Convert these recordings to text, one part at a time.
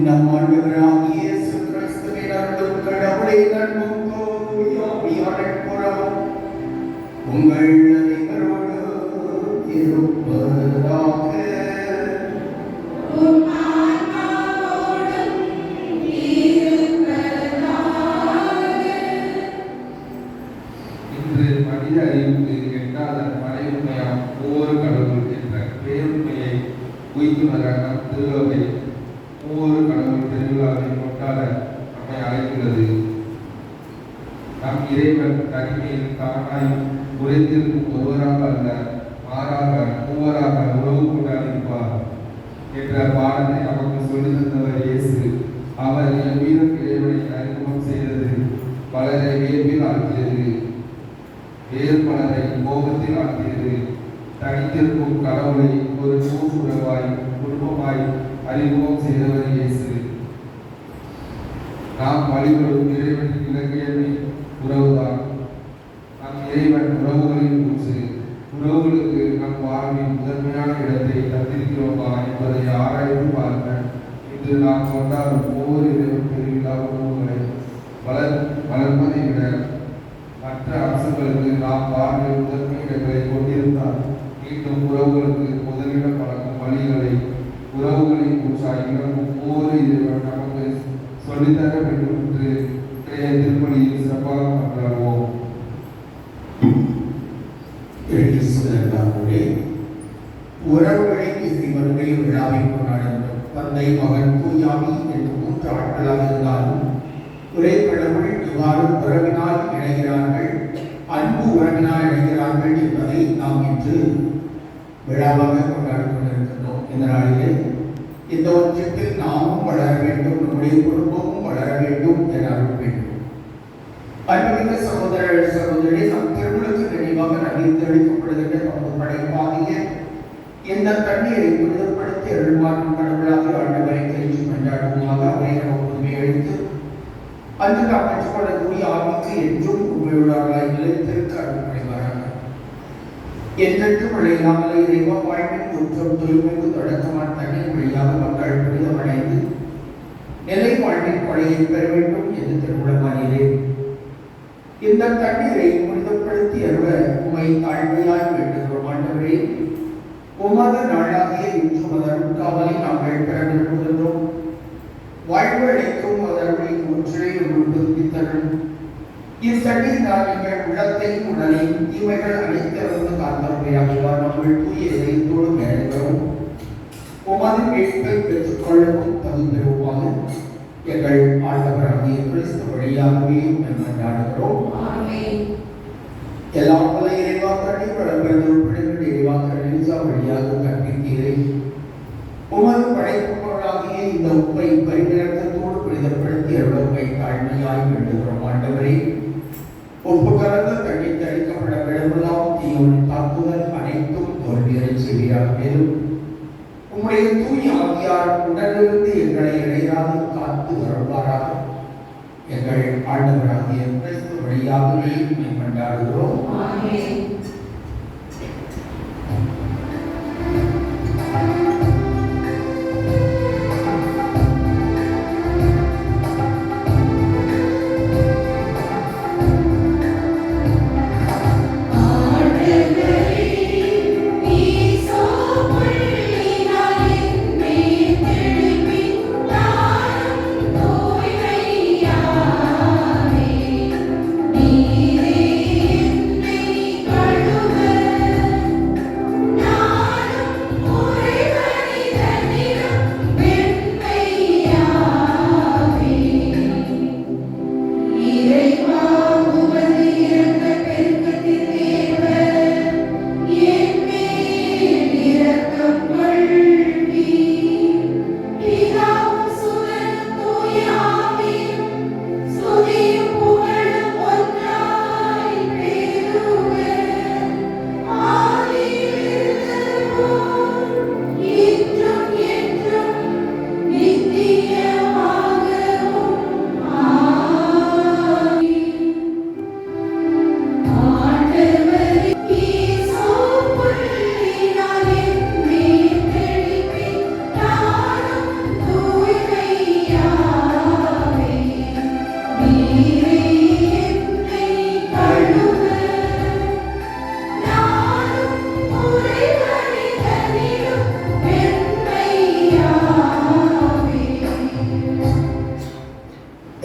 நம் ஆண்டவராகிய இயேசு கிறிஸ்துவின் அருளும் கடவுளின் அன்பும் தூய ஆவியாரின் புறமும் உங்கள் அனைவரோடு இருப்பதாக. இன்று மனித அறிவுக்கு எட்டாத மறைவுண்மையாம் ஒவ்வொரு கடவுள் என்ற பேருண்மையை உய்த்துணர நம் திருவை ஒவ்வொரு கடவுள் திருவிழாவை கொண்டாட நம்மை அழைக்கிறது. நம் இறைவன் தனிமையில் தானாய் உரைத்திருக்கும் ஒருவராக அல்ல, மாறாக மூவராக உறவு கொண்டாடிருப்பார் என்ற பாடத்தை நமக்கு சொல்லித் தந்தவர் இயேசு. அவர் எவ்விதம் இறைவனை அறிமுகம் செய்தது பலரை வியப்பில் ஆழ்த்தியது, வேறு பலரை கோபத்தில் ஆழ்த்தியது. தனித்திருக்கும் கடவுளை ஒரு கூட்டுறவாய் குடும்பமாய் அறிமுகம் செய்தவர் இயேசு. நாம் வழிபடும் இறைவனின் இலக்கியமே உறவுதான். நம் இறைவன் உறவுகளின் ஊற்று. உறவுகளுக்கு நம் வாழ்வின் முதன்மையான இடத்தை தந்திருக்கிறோமா என்பதை ஆராய்ந்து பார்க்க இன்று நாம் கொண்டாடும் ஒவ்வொரு இறைவன் பெருவிழா உறவுகளை வளர்ப்பதை விட மற்ற அம்சங்களுக்கு நாம் வாழ்வில் முதன்மை இடங்களை கொண்டிருந்தால் மீண்டும் உறவுகளுக்கு முதலிடம் வழங்கும் வழிகளை உறவுகளின் ஊற்றாய் இறங்கும் ஒவ்வொரு இறைவன் நமக்கு சொல்லித்தர வேண்டும் என்று திருப்பலியில் சிறப்பாக கொண்டாடுவோம். உறவுகளின் இசைவருடைய விழாவை கொண்டாடுகிறோம். தந்தை, மகன், தூயாவி என்று மூன்று ஆட்களாக இருந்தாலும் ஒரே கடவுள் இவ்வாறு உறவினால் இணைகிறார்கள், அன்பு உறவினால் இணைகிறார்கள் என்பதை நாம் இன்று விழாவாக கொண்டாடி கொண்டிருக்கின்றோம். இந்த நாளிலே இந்த ஒன்றத்தில் நாமும் வளர வேண்டும், நம்முடைய குடும்பமும் வளர வேண்டும் என அருள் வேண்டும். அன்புமிக்க சகோதர சகோதரி, நம் திருமணத்துக்கு நினைவாக நவீனப்படுகின்ற நமது படைப்பாகிய இந்த தண்ணீரை புனிதப்படுத்தி அருள்மாற்றும் கடவுளாக ஆண்டவரை தெரிஞ்சு கொண்டாடுவோமாக. அவரை நமக்கு உண்மை எழுத்து அன்று நாம் பெற்றுக்கொள்ளக்கூடிய ஆவிக்கு என்றும் உண்மையுள்ளார்களாய் நிலைத்திருக்க அருள் புரிவாராக. என்றென்றும் விளையாமலை இறைவா வாழ்வின் குற்றம் தூய்மைக்கு தொடக்கமான தண்ணீர் வழியாக மக்கள் புனிதமடைந்து நிலை வாழ்வின் கொடையை பெற வேண்டும் என்று திருவுளமானீரே. இந்த தண்ணீரை புனிதப்படுத்தி அருள உமை தாழ்மையாய் வேண்டுகிறோம். ஆண்டவரே, உமது நாளாகிய இன்று மதரும் காவலை நாங்கள் பெற விரும்புகின்றோம். வாழ்வு அளிக்கும் அதருளை ஒன்றே உறுதி தரும். இத்தண்ணீர் எங்கள் உள்ளத்தையும் உடலையும் தீமைகள் அனைத்திலிருந்து காத்தவரையாகுவார். நாங்கள் தூய இதயத்தோடு வேண்டுகிறோம். உமது மீட்பை பெற்றுக்கொள்ளவும் தகுதிருவாக எங்கள் ஆண்டவராகிய கிறிஸ்து வழியாகவே கொண்டாடுகிறோம். எல்லா பல இறைவாக்கரை வளர்ப்பிறந்த இறைவாக்கரை வழியாக கற்பித்தீரை. உமது படைப்பு பொருளாகிய இந்த உப்பை பரிவிலக்கத்தோடு புனிதப்படுத்தி அருளை தாழ்மையாய் வேண்டுகிறோம். ஆண்டவரே, உப்பு கலந்த தண்ணீர் தெளிக்கப்பட விடமெல்லாம் தீயோனின் தாக்குதல் அனைத்தும் தோல்வியரை செய்கிறார். மேலும் உம்முடைய தூய ஆவியார் உடனிருந்து எங்களை இடையாது காத்து வருவாராக. எங்கள் ஆண்டவராகிய கிறிஸ்து வழியாகவே கொண்டாடுகிறோம்.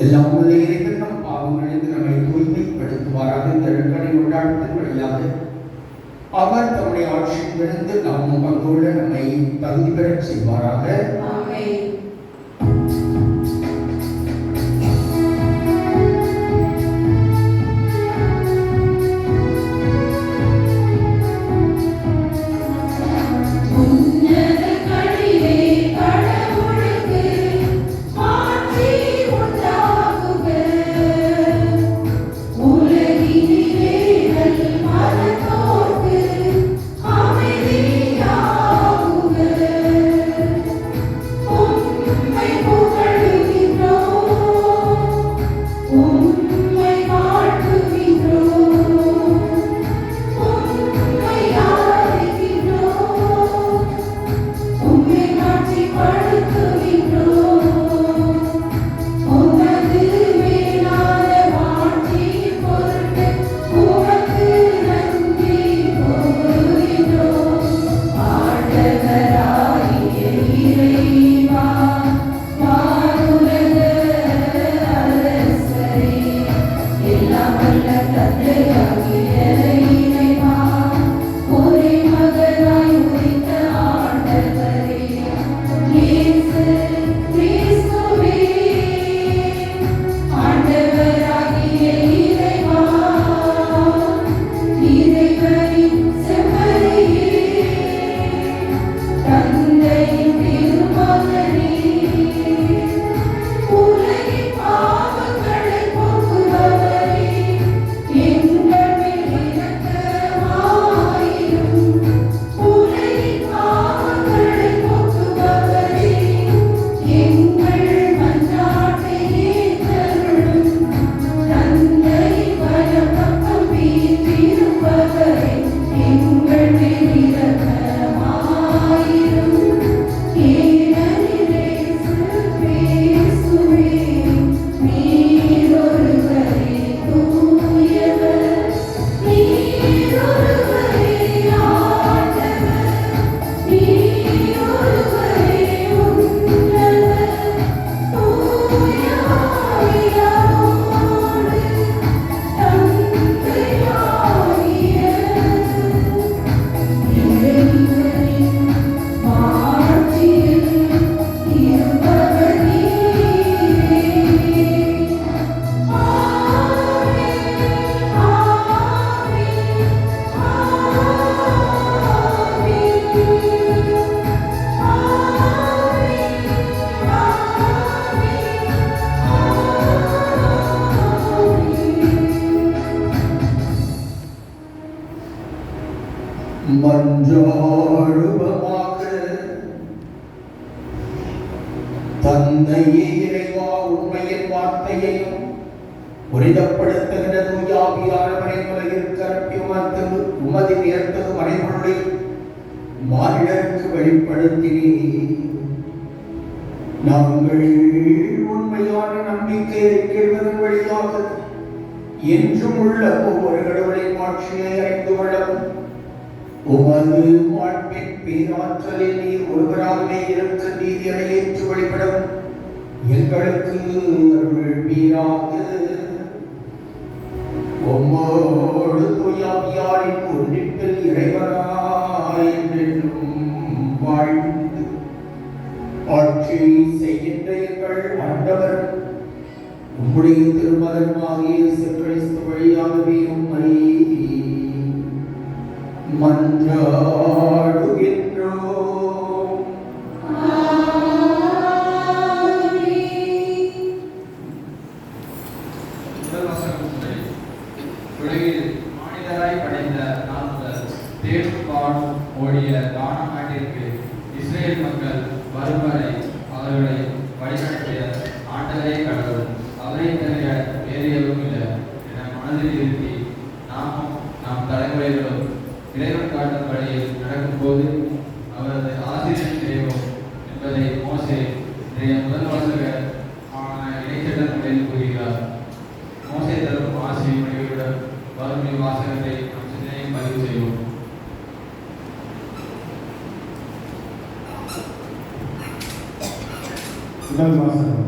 எல்லாம் உள்ள இறைவன் நம் பாவங்களிலிருந்து நம்மை தூய்மைப்படுத்துவாராக. இந்த நற்கடை கொண்டாட்டத்தின் வழியாக அவர் தம்முடைய ஆட்சியிலிருந்து நாம் பங்கோட நம்மை தகுதி பெறச் செய்வாராக. ஆமென். மன்றாடுவமாக. தந்தையே இறைவா, உண்மையின் வார்த்தையையும் புரிதப்படுத்துகிற தூயாவியானவரை உலகிற்கு அனுப்பி உமது உயர்த்தது மறைபொருளை மானிடருக்கு வெளிப்படுத்தினீர். நாங்கள் உண்மையான நம்பிக்கையை கேள்வதன் வழியாக என்றும் உள்ள ஒவ்வொரு கடவுளின் ஆட்சியை அறிந்து கொள்ளவும் உமது மாண்பின் பேராற்றலில் நீர் ஒருவராகவே இருக்க நீதியை ஏற்று வழிபடவும் எங்களுக்கு அருள்வீராக. உம்மோடு தூயாவியாரின் ஒன்றிப்பில் இறைவனாய் என்றென்றும் வாழ்ந்து ஆட்சி செய்கின்ற எங்கள் ஆண்டவர் உம்முடைய திருமகனாகிய இயேசு கிறிஸ்து வழியாகவே உம்மை மன்றாடுகின்றோம். உலகில் மாநிலராய் படைத்த நாள் முதல் தேடும் பாடும் ஓடிய கானா நாட்டிற்கு இஸ்ரேல் மக்கள் வரும் வரை அவர்களை வழிநடத்திய ஆண்டவரே கடவுள், அவரை தவிர வேறு எதுவும் இல்லை என மனதில் இருத்தி நாமும் நம் தலைமுறைகளும் இறைவன் காட்டும் வழியில் நடக்கும்போது அவரது ஆசிரியர் செய்வோம் என்பதை மோசே இன்றைய முதல் வாசகர் இணைச்சட்ட முறையில் கூறுகிறார். மோசே தரும் ஆசிரியர் மொழிகளுடன் வரும் வாசகத்தை நம் சிந்தனையை பதிவு செய்வோம். முதல் வாசகம்.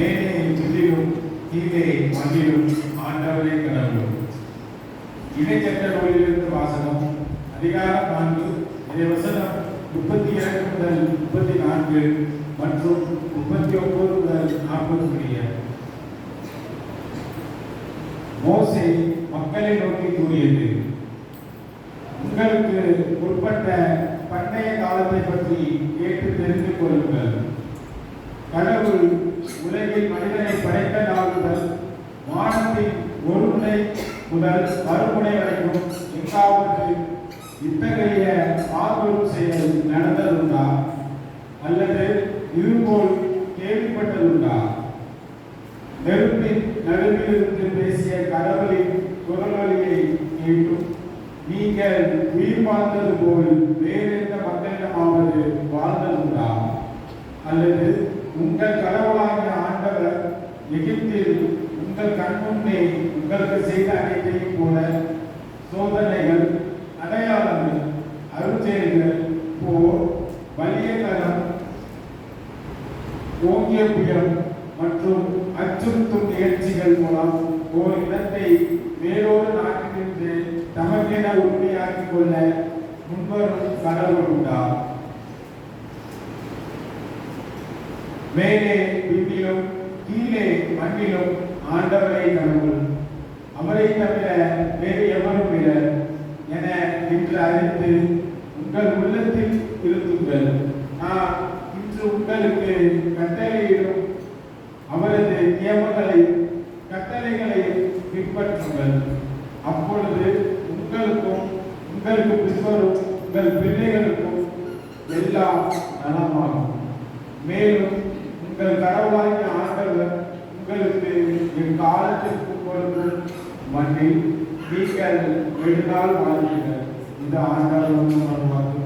மேலே துதிலும் கீழே மண்ணிலும் ஆண்டவரே கடவுளும். இடைச்சட்ட நூலிலிருந்து வாசகம். அதிகாரம் 4 இறைவசனம் 32 முதல் 34 மற்றும் 39 முதல் 40 முடிய. மோசே மக்களை நோக்கி கூறியது: உங்களுக்கு உட்பட்ட பண்டைய காலத்தை பற்றி கேட்டு தெரிந்து கொள்ளுங்கள். கடவுள் உலகில் மனிதனை படைத்த நாள் முதல் வானத்தின் ஒரு முனை முதல் மறுமுனை வரைக்கும் எங்காவது இத்தகைய மாபெரும் செயல் நடந்ததுண்டா? அல்லது இதுபோல் கேள்விப்பட்டதுண்டா? நெருப்பின் நடுவிலிருந்து பேசிய கடவுளின் குரலொலியை கேட்டும் நீங்கள் உயிர் வாழ்ந்தது போல் வேறு எந்த மக்களிடமாவது வாழ்ந்ததுண்டா? அல்லது உங்கள் கடவுளாகிய ஆண்டவர் எகிப்தில் உங்கள் கண்முன்னே உங்களுக்கு செய்த அனைத்தையும் போல சோதனைகள், அடையாளங்கள், அருட்செயல்கள், போர், வலிய கரம், ஓங்கிய புயம் மற்றும் அச்சுறுத்தும் நிகழ்ச்சிகள் மூலம் ஓர் இடத்தை வேறொரு நாட்டிலிருந்து தமக்கென உண்மையாக்கிக் கொள்ள முன்வரும் கடவுள் உண்டா? மேலே விண்ணிலும் கீழே மண்ணிலும் ஆண்டவரே கடவுள், அவரை தவிர வேறு எவரும் இல்லை என இன்று அறிந்து உங்கள் உள்ளத்தில் இருந்துங்கள். நான் இன்று உங்களுக்கு கட்டளையிடும் அவரது நியமங்களை கட்டளைகளை பின்பற்றுங்கள். அப்பொழுது உங்களுக்கும் உங்களுக்கு பின்வரும் உங்கள் பிள்ளைகளுக்கும் எல்லாம் நலமாகும். மேலும் உங்கள் கடவுளாகிய ஆண்டவர் உங்களுக்கு எக்காலத்திற்கு கொடுக்கும் மண்ணில் நீங்கள் நெடுநாள் வாழ்வீர்கள். இது ஆண்டவர் வருவார்கள்.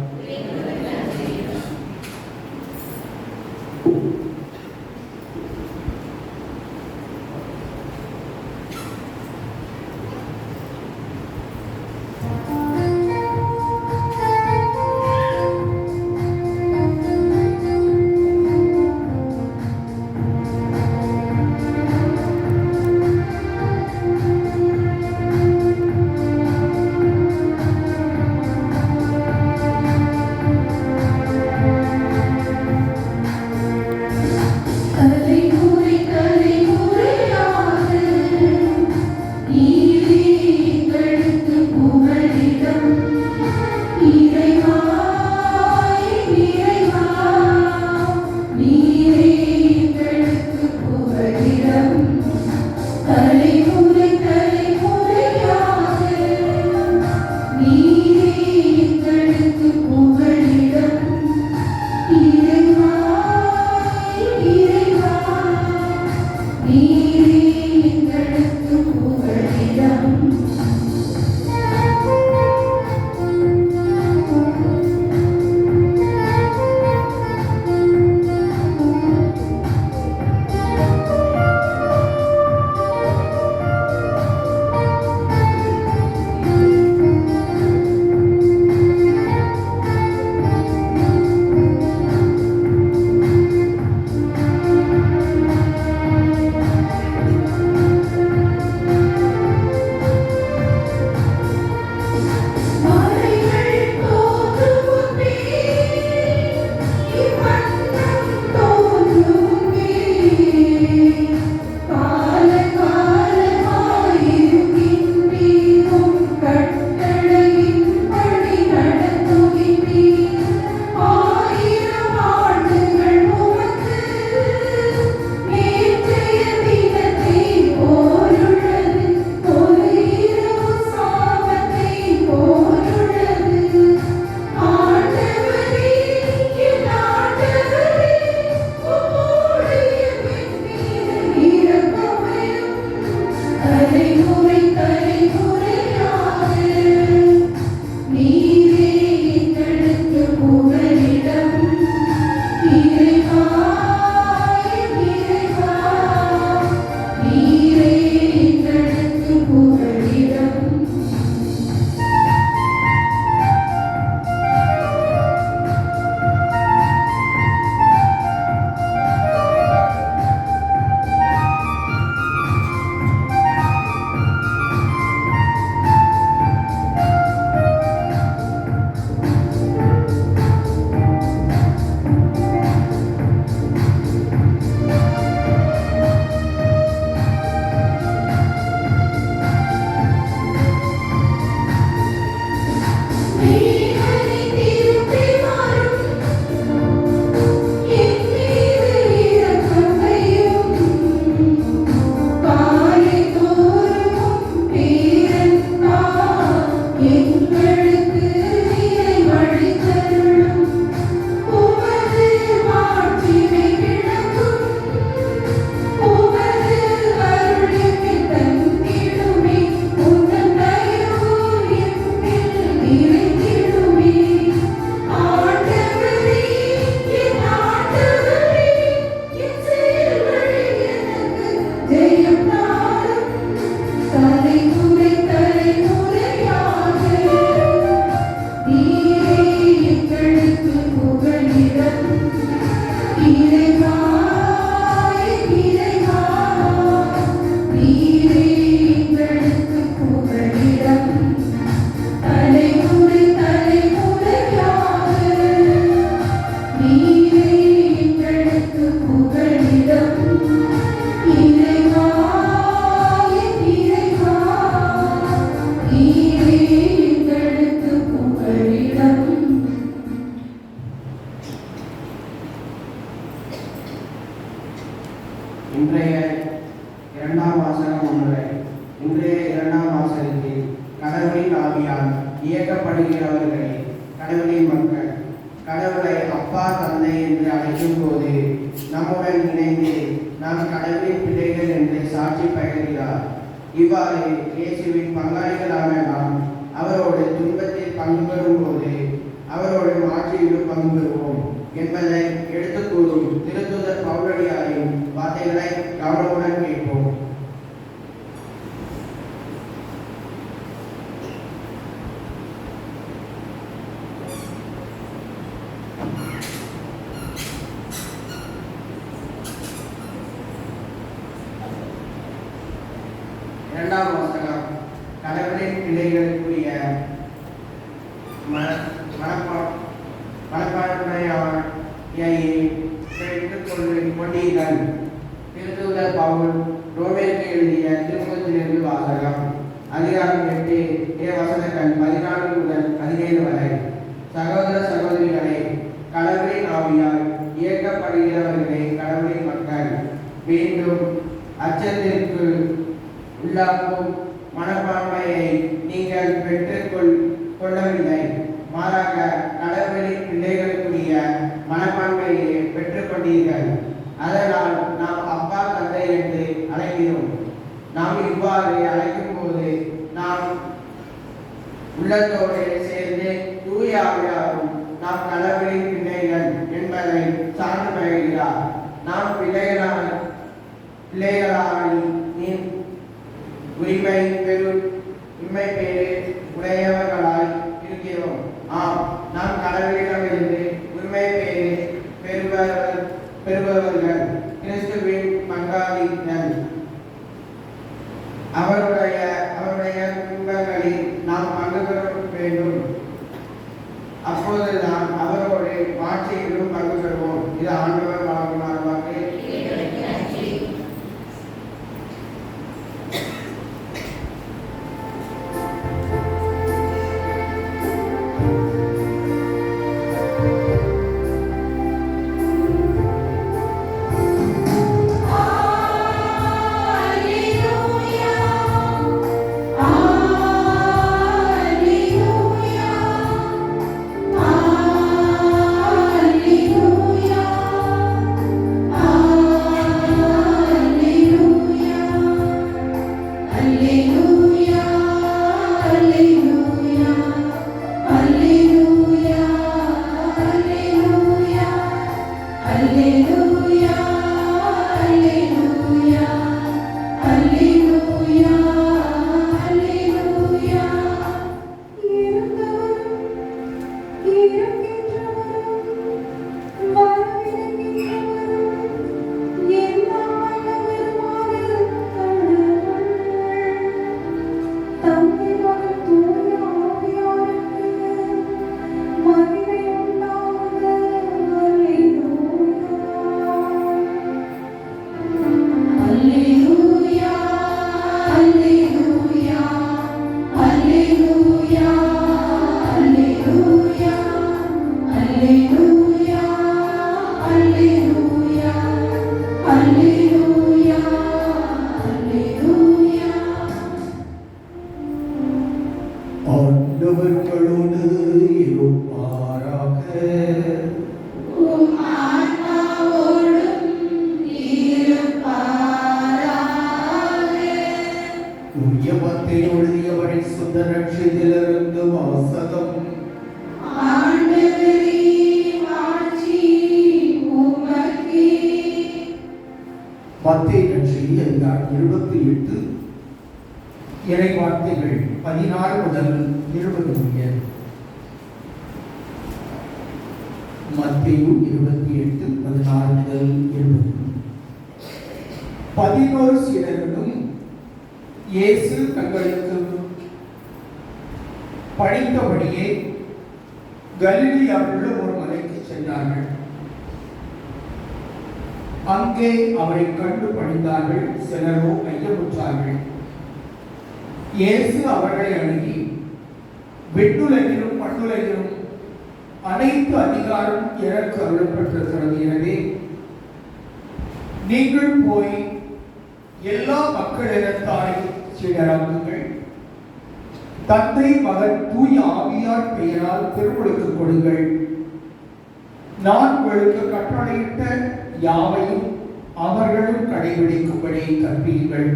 இன்றைய இரண்டாம் வாசகம் ஒன்றை. இன்றைய இரண்டாம் வாசகத்தில் கடவுளின் ஆவியால் இயக்கப்படுகிறவர்களே கடவுளின் மக்கள். கடவுளை அப்பா தந்தை என்று அழைக்கும் போது நம்முடன் இணைந்து நாம் கடவுளின் பிள்ளைகள் என்று சாட்சி பகர்கிறார். இவ்வாறு இயேசுவின் பங்காளிகளான நாம் அவரோடு துன்பத்தில் பங்கு பெறும்போது அவரோடு ஆட்சியிலும் பங்கு பெறுவோம் என்பதை எடுத்துக் கூறும் திருத்தூதர் பவுலடியாரின் வார்த்தைகளை கவனமுடன் கேட்போம். இரண்டாம் வாசகம் கடவுளின் பிள்ளைகளுக்குரிய மனப்பான்மையை பெற்றுக் கொண்டீர்கள். திருத்தூதர் பவுல் ரோமேற்கு எழுதிய திருமுகத்திலிருந்து வாசகம். அதிகாரம் 8 வசனங்கள் 14 முதல் 17 வரை. சகோதர சகோதரிகளே, கடவுளின் ஆவியால் இயக்கப்படுகிறவர்களே கடவுளின் மக்கள். மீண்டும் அச்சத்திற்கு உள்ளாக்கும் மனப்பான்மையை நீங்கள் கொள்ளவில்லை. மாறாக கடவுளின் பிள்ளைகளுக்குரிய மனப்பான்மையை பெற்றுக்கொண்டீர்கள். அதனால் நாம் அப்பா தந்தை என்று அழைக்கிறோம். நாம் இவ்வாறு அழைக்கும் போது நாம் உள்ளத்தோடு சேர்ந்து தூய ஆவியாரும் நாம் கடவுளின் பிள்ளைகள் என்பதை சான்று பகர்கிறார். நாம் பிள்ளைகளாகி உரிமை பேரு உடையவர்களாய் இருக்கிறோம். ஆம், நாம் கடவுளிடமிருந்து உரிமை பேரு பெறுபவர்கள், கிறிஸ்துவின் பங்காளிகள். அவருடைய துன்பங்களில் நாம் பங்கு பெற வேண்டும். அப்போதுதான் அவரோடு ஆட்சியிலும் பங்கு பெறுவோம். இது ஆண்டவர் வழங்குமாறு வாக்கு. ஆண்டவர்களோடு இருப்பாராக. தூயமத்தை எழுதியவரை சுத்த நட்சத்திலிருந்து வாசகம். மத்தேயு நற்செய்தி அதிகாரம் 28 இறை வார்த்தைகள் 16 முதல் 20 முடிய. மத்தேயு 28 16 முதல் 20. 11 சீடர்களும் இயேசு தங்களுக்கு பணித்தபடியே கலிலேயாவுள்ள ஒரு மலைக்கு சென்றார்கள். அங்கே அவரை கண்டு பணிந்தார்கள். சிலரோ ஐயமுற்றார்கள். இயேசு அவர்களை அணுகி, விண்ணுலகிலும் மண்ணுலகிலும் அனைத்து அதிகாரம் எனக்கு அருளப்பட்டிருக்கிறது. எனவே நீங்கள் போய் எல்லா மக்களிடத்தாரையும் சீடராக்குங்கள். தந்தை மகன் தூய ஆவியார் பெயரால் திருமுழுக்கு கொடுங்கள். நான் உங்களுக்கு கட்டளையிட்ட யாவையும் அவர்களும் கடைபிடிக்கும்படி கற்பீர்கள்.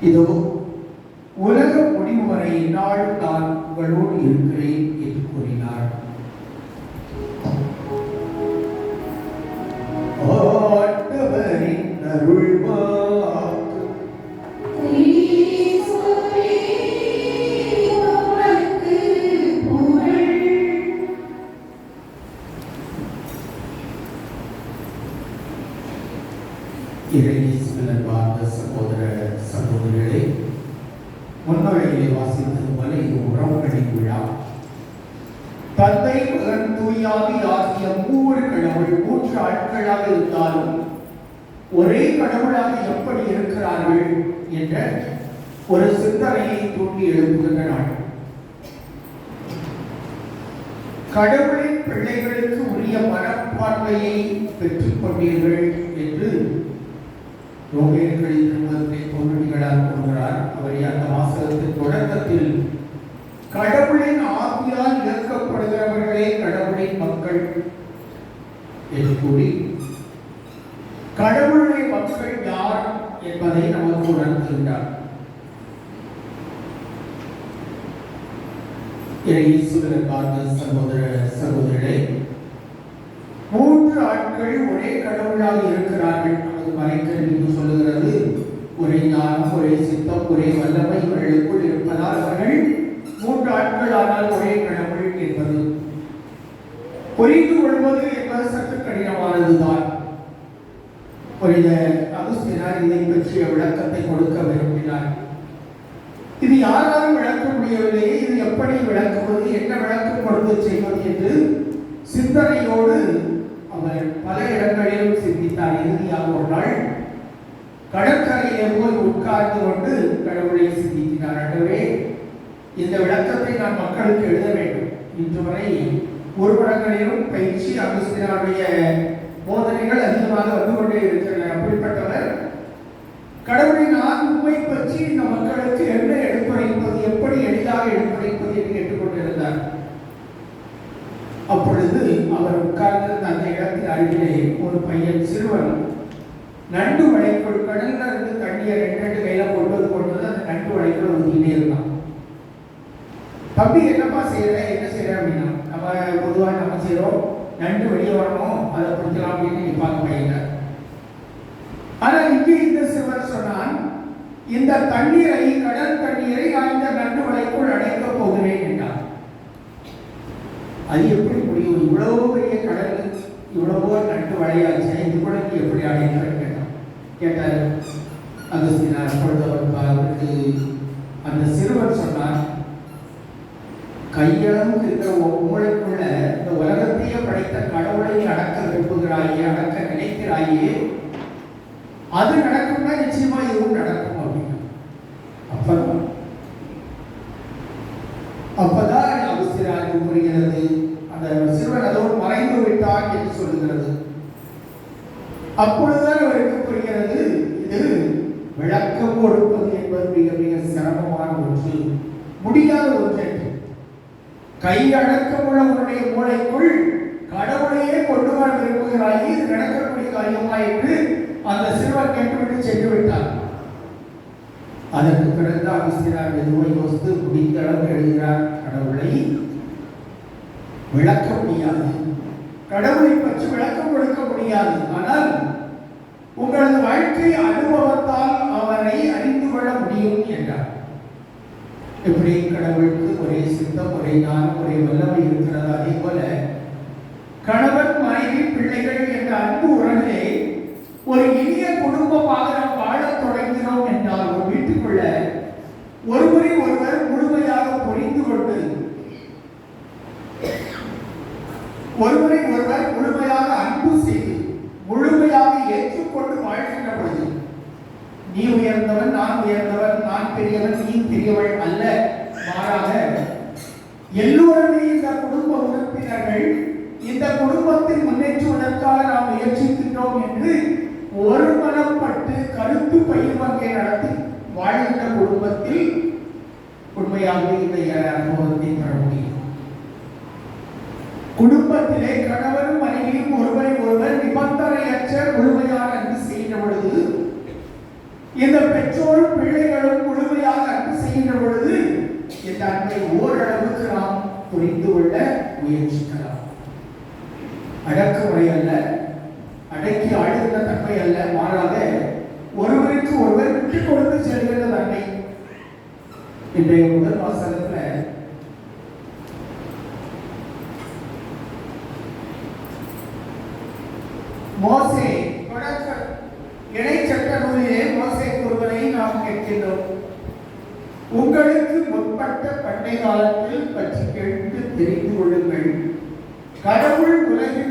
இதோ உலக முடிவு வரை எந்நாளும் நான் உங்களோடு இருக்கிறேன் என்று கூறினார். ஆண்டவரின் அருள்வாக்கு. சகோதர சகோதரிகளே, முன்னுரையிலே வாசித்தது போல இது உறவுகளின் விழா. தந்தை மகன் தூயாவி ஆகிய மூவர் கடவுள் மூன்று ஆட்களாக இருந்தாலும் ஒரே கடவுளாக எப்படி இருக்கிறார்கள் என்ற ஒரு சிந்தனையை தூண்டி எழுப்புகின்ற நாள். கடவுளின் பிள்ளைகளுக்கு உரிய மனப்பான்மையை பெற்றுக் கொண்டீர்கள் என்று ரோமேயர்களின் திருமணத்தை பொருளிகளால் கூறுகிறார். அவரை அந்த வாசகத்தின் தொடக்கத்தில் கடவுளின் ஆவியால் இயக்கப்படுகிறவர்களே கடவுளின் மக்கள் என்று கூறி கடவுளுடைய மக்கள் யார் என்பதை நமக்கு உணர்த்துகின்றார். சகோதர சகோதரர்களே, மூன்று ஆட்கள் ஒரே கடவுளாக இருக்கிறார்கள். நமது மறைக்கல்வி சொல்லுகிறது, ஒரே ஞானம், ஒரே சித்தம், ஒரே வல்லமை இவர்களுக்குள் இருப்பதால் அவர்கள் மூன்று ஆட்கள் ஆனால் ஒரே கடவுள் என்பது புரிந்து கொள்வது என்பது சற்று கடினமானதுதான். புரித அகுஸ்தினார் இதை பற்றிய விளக்கத்தை கொடுக்க விரும்பினார். இது யாராலும் விளக்க முடியவில்லையே, இது எப்படி விளக்குவது, என்ன விளக்கம் கொடுத்து செய்வது என்று சிந்தனையோடு அவர் பல இடங்களிலும் சிந்தித்தார். இறுதியாக ஒரு நாள் கடற்கரையிலே போய் உட்கார்ந்து கொண்டு கடவுளை சிந்திக்கிறார். ஆகவே இந்த விளக்கத்தை நான் மக்களுக்கு எழுத வேண்டும். இன்று வரை ஊர்வலங்களிலும் பயிற்சி அகுஸ்தினாருடைய போதனைகள் அதிகமாக வந்து கொண்டே இருக்கிறார். அப்படிப்பட்டவர் கடவுளின் ஆன்மை பற்றி இந்த மக்களுக்கு என்ன எடுத்துரைப்பது, எப்படி எளிதாக எடுத்துரைப்பது என்று கேட்டுக்கொண்டிருந்தார். அப்பொழுது அவர் உட்கார்ந்திருந்த அந்த இடத்தின் அருகிலே ஒரு பையன் சிறுவன் நண்டு வளைக்குள் கடல்ல இருந்து தண்ணியை ரெண்டு கையில கொண்டு அந்த நண்டு வளைக்குள் ஊற்றிக்கிட்டே இருந்தான். தம்பி என்னப்பா செய்யற, என்ன செய்யற அப்படின்னா, நம்ம பொதுவாக நம்ம செய்யறோம், நண்டு வெளியே வரணும், அதை பிடிக்கலாம் அப்படின்னு நீ பார்க்க பையங்க. ஆனா இங்கே இந்த சிறுவன் சொன்னான், இந்த தண்ணீரை, கடல் தண்ணீரை நான் இந்த நண்டு வளைக்குள் அடைக்க போகிறேன் என்றார். அது எப்படி முடியும்? இவ்வளவு பெரிய கடல், இவ்வளவோ நண்டு வளையாச்சு, இது கூட நீ எப்படி அடைக்கிறேன்னு கேட்டார் அகஸ்தினார். அப்பொழுது அந்த சிறுவன் சொன்னார், கையளவுக்கு இருக்கிற உங்களுக்குள்ள இந்த உலகத்தையே படைத்த கடவுளை அடக்க விரும்புகிறாயே, அடக்க நினைக்கிறாயே, அது நடக்கும்னா நிச்சயமா இதுவும் நடக்கும் அப்படின்னு. அப்பதான் அகஸ்தினாருக்கு புரிகிறது, அந்த சிறுவன் அதோடு மறைந்து விட்டான் என்று சொல்லுகிறது. அப்பொழுதுதான் அவருக்கு புரிகிறது, இது விளக்கம் கொடுப்பது என்பது மிக மிக சிரமமான ஒன்று, முடியாத ஒன்று. கை அடக்கமுள்ள உன்னுடைய மூளைக்குள் கடவுளையே கொண்டு வர விரும்புகிறாயே, இது நடக்கக்கூடிய காரியமா என்று அந்த சிறுவன் கேட்டுவிட்டு சென்று விட்டார். அதற்கு பிறகு அகஸ்தினார் மெதுவாக யோசித்து முடிந்த அளவு எழுதுகிறார், கடவுளை விளக்க முடியாது, கடவுளை பற்றி விளக்கம் கொடுக்க முடியாது, ஆனால் உங்களது வாழ்க்கை அனுபவத்தால் அவரை அறிந்து கொள்ள முடியும் என்றார். எப்படி கடவுளுக்கு ஒரே சித்தம், ஒரே ஞானம், ஒரே வல்லமை இருக்கிறது, அதே போல கணவன், மனைவி, பிள்ளைகள் என்ற அன்பு உறவிலே ஒரு இனிய குடும்பமாக நாம் வாழத் தொடங்கினோம் என்றால், ஒரு வீட்டுக்குள்ள ஒருவரை ஒருவர் முழுமையாக புரிந்து கொண்டு, ஒருவரை ஒருவர் முழுமையாக அன்பு செய்து, முழுமையாக ஏற்றுக்கொண்டு வாழ்கின்ற பொழுது, நீ உயர்ந்தவன், நான் உயர்ந்தவன், நான் பெரியவன், நீ பெரியவள் அல்ல, மாறாக எல்லோருமே இந்த குடும்ப உறுப்பினர்கள், இந்த குடும்பத்தின் முன்னேற்றுவதற்காக நாம் முயற்சிக்கின்றோம் என்று ஒருமனப்பட்டு கருத்து பயிர் வங்கை நடத்தி வாழ்கின்ற குடும்பத்தில் உண்மையாகவே இந்த அனுபவத்தை பெற முடியும். குடும்பத்திலே கணவரும் மனைவியும் ஒருவரை ஒருவர் நிபந்தனையற்ற முழுமையாக அன்பு செய்கின்ற பொழுது, இந்த பெற்றோரும் பிள்ளைகளும் முழுமையாக அன்பு செய்கின்ற பொழுது இந்த அன்பை ஓரளவுக்கு நாம் புரிந்து கொள்ள முயற்சிக்கலாம். அடக்குமுறை அல்ல, அடக்கி ஆளுகிற தன்மை அல்ல, மாறாக ஒருவருக்கு ஒருவர் விட்டுக் கொடுத்து செல்கிற தன்மை. இன்றைய முதல் வாசகத்துல மோசே தொடக்க இடைச்சட்ட நூலிலே மோசே ஒருவரை நாம் கேட்கின்றோம். உங்களுக்கு முற்பட்ட பண்டை காலத்தில் பற்றி கேட்டு தெரிந்து கொள்ளுங்கள். கடவுள் உலகை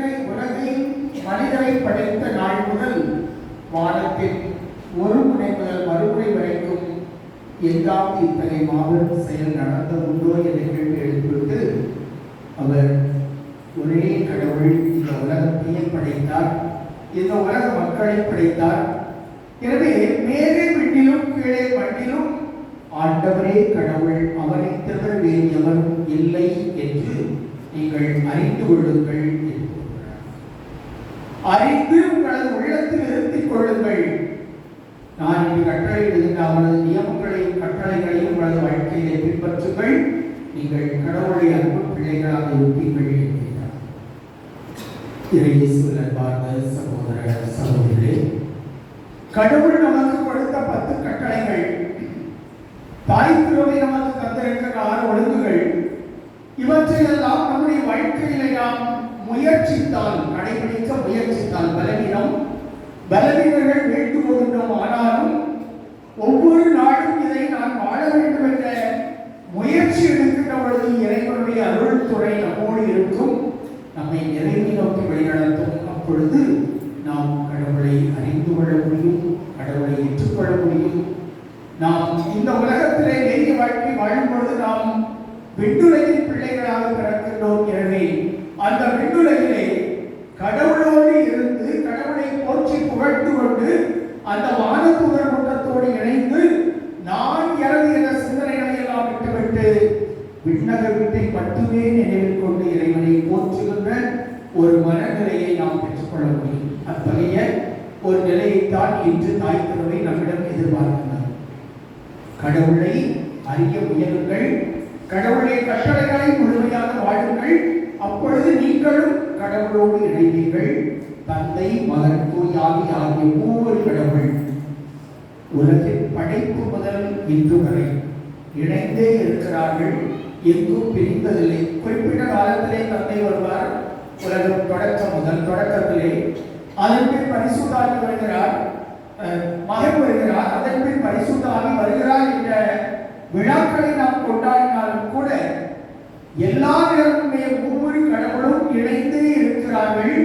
மனிதரை படைத்த நாள் முதல் வானத்தில் ஒரு முனை முதல் மறுமுறை வரைக்கும் எங்காவது இத்தகைய மாபெரும் செயல் நடந்த உண்டோ என்ற கேள்வி எழுப்பிவிட்டு அவர் ஒரே கடவுள் இந்த உலகத்தையே படைத்தார், இந்த உலக மக்களை படைத்தார். எனவே மேலே விண்ணிலும் கீழே மண்ணிலும் ஆண்டவரே கடவுள், அவரை தவிர வேறு எவரும் இல்லை என்று நீங்கள் அறிந்து கொள்ளுங்கள் என்று அறிந்து உங்களது உள்ளத்தில் நிறுத்திக் கொள்ளுங்கள். நான் இன்று கட்டளையிடுகின்ற அவரது நியமங்களையும் கட்டளைகளையும் உங்களது வாழ்க்கையிலே பின்பற்றுங்கள். நீங்கள் கடவுளுடைய அன்பு பிள்ளைகளாக இருப்பீர்கள் என்கிறார். இயேசுவில் அன்பார்ந்த சகோதர சகோதரிகளே, கடவுள் நமக்கு கொடுத்த 10 கட்டளைகள், தாய் திருவை நமக்கு தந்திருக்கிற 6 ஒழுங்குகள், இவற்றையெல்லாம் நம்முடைய வாழ்க்கையிலே நாம் முயற்சித்தால், கடைபிடிக்க முயற்சித்தால் பலவீனர்கள் வீழ்ந்து போகின்றோம். ஆனாலும் ஒவ்வொரு நாளும் இதை நான் வாழ வேண்டும் என்ற முயற்சி எடுக்கின்ற பொழுது இறைவனுடைய அருள் துறை நம்மோடு இருக்கும், நம்மை நிறைவு நோக்கி வழிநடத்தும். அப்பொழுது நாம் கடவுளை அறிந்து கொள்ள முடியும், கடவுளை ஏற்றுக்கொள்ள முடியும். நாம் இந்த உலகத்திலே நெறிய வாழ்க்கை வாழும் பொழுது நாம் விண்ணுலகின் பிள்ளைகளாக பிறக்கின்றோம். எனவே அந்த விண்ணுலகிலே கடவுளோடு இருந்து கடவுளை போற்றி புகழ்ந்து கொண்டு அந்த வானதூதர் கூட்டத்தோடு இணைந்து நான் எனது என்ற சிந்தனைகளை எல்லாம் விட்டுவிட்டு விண்ணக வீட்டை மட்டுமே நினைவில் கொண்டு இறைவனை போற்றுகின்ற ஒரு மனநிலையை நாம் பெற்றுக்கொள்ள முடியும். அத்தகைய ஒரு நிலையைத்தான் இன்று தாய் திருவை நம்மிடம் எதிர்பார்க்கின்றனர். கடவுளை அறிய முயலுங்கள், கடவுளுடைய கட்டளைகளை முழுமையாக வாழுங்கள். அப்பொழுது நீங்களும் கடவுளோடு இணைவீர்கள். தந்தை, மகன், தூய் ஆவி ஆகிய 3 கடவுள் உலகின் படைப்பு முதல் இன்று வரை இணைந்தே இருக்கிறார்கள், எங்கும் பிரிந்ததில்லை. குறிப்பிட்ட காலத்திலே தந்தை வருவார், உலகம் தொடக்கத்திலே. அதன் பின் பரிசுத்த ஆவி வருகிறார், மகன் வருகிறார், அதன் பின் பரிசுத்த ஆவி வருகிறார் என்ற விழாக்களை நாம் கொண்டாடினாலும் கூட எல்லா நேரமுமே 3 கடவுளும் இணைந்தே இருக்கிறார்கள்,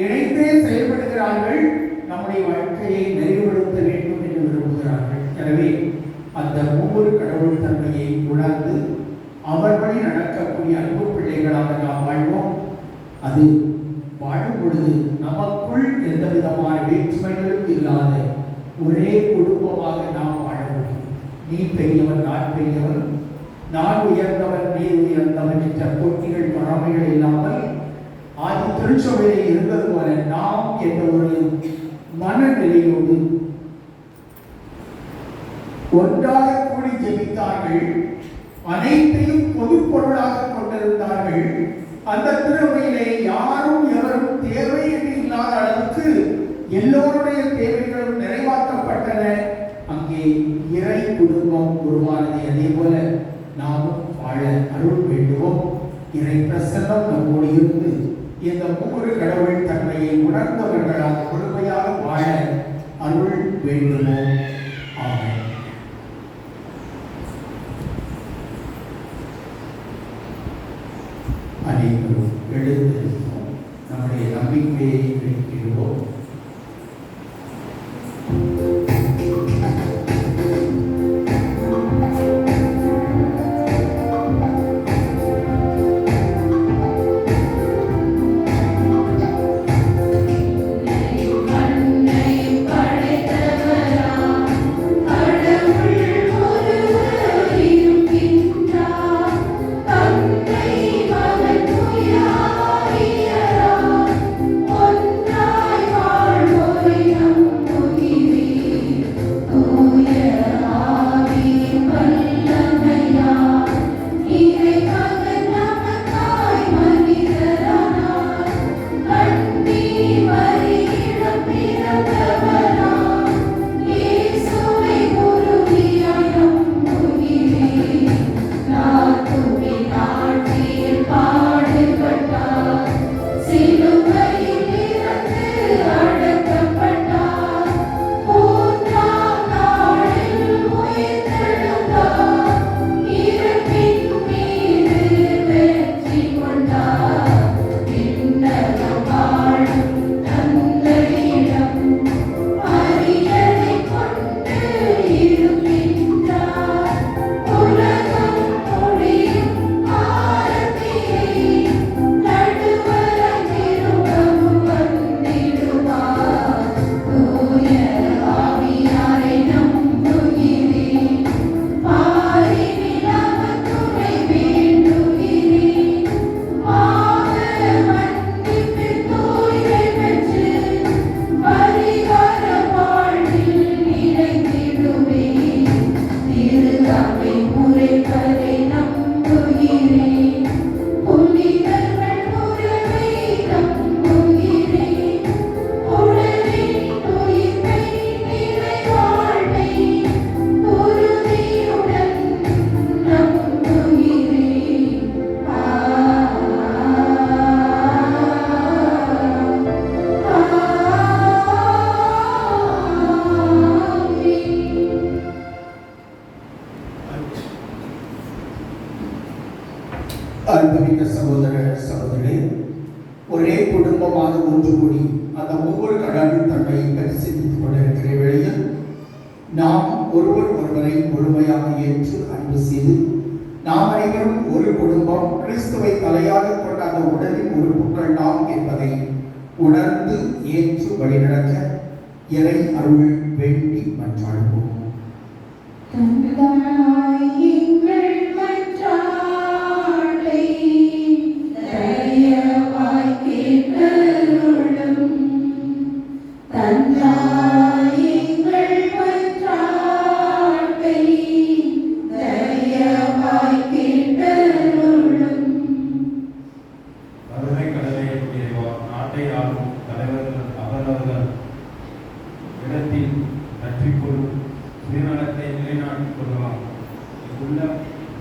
இணைந்தே செயல்படுகிறார்கள். நம்முடைய வாழ்க்கையை நிறைவுபடுத்த வேண்டும் என்று விரும்புகிறார்கள். எனவே அந்த 3 கடவுள் தன்மையை உணர்ந்து அவர் வழி நடக்கக்கூடிய அன்பு பிள்ளைகளாக நாம் வாழ்வோம். அது வாழும் பொழுது நமக்குள் எந்த விதமான வேற்றுமைகளும் இல்லாத ஒரே குடும்பமாக நாம் வாழ முடியும். நீ பெரியவன், நான் பெரியவன், நான் உயர்ந்தவன், நீ உயர்ந்தவன் என்ற போட்டிகள் பொறாமைகள் இல்லாமல் ஆதி திருச்சபையிலே இருந்தது போல நாம் என்ற ஒரு மனநிலையோடு ஒன்றாக கூடி ஜெபித்தார்கள், அனைத்தையும் பொது பொருளாக கொண்டிருந்தார்கள். அந்த திருவையிலே யாரும் எவரும் தேவை என்று இல்லாத அளவுக்கு எல்லோருடைய தேவைகளும் நிறைவாக்கப்பட்டன. அங்கே இறை குடும்பம் உருவானது. அதே போல நாமும் வாழ அருள் வேண்டுவோம். இறை பிரசன்னம் நம்மோடு இருந்து இந்த 3 கடவுள் தன்மையை உணர்ந்தவர்களாக முழுமையாக வாழ அருள் வேண்டுவோம். ஆமென். அனைவரும் எழுந்திருப்போம், நம்முடைய நம்பிக்கையை வெளியிடுவோம். கண்ணை குடும்பமாக ஒன்று கூடி அந்த ஒவ்வொரு கடவுள் தன்மையை பரிசீலித்துக் கொண்டிருக்கிற வேளையில் நாம் ஒருவரை முழுமையாக ஏற்று அன்பு செய்து நாம் அனைவரும் ஒரு குடும்பம், கிறிஸ்துவை தலையாக கொண்ட அந்த உடலின் உறுப்புகள் நாம் என்பதை உணர்ந்து ஏற்று வழிநடக்க இறை அருள் வேண்டி மன்றாடுவோம்.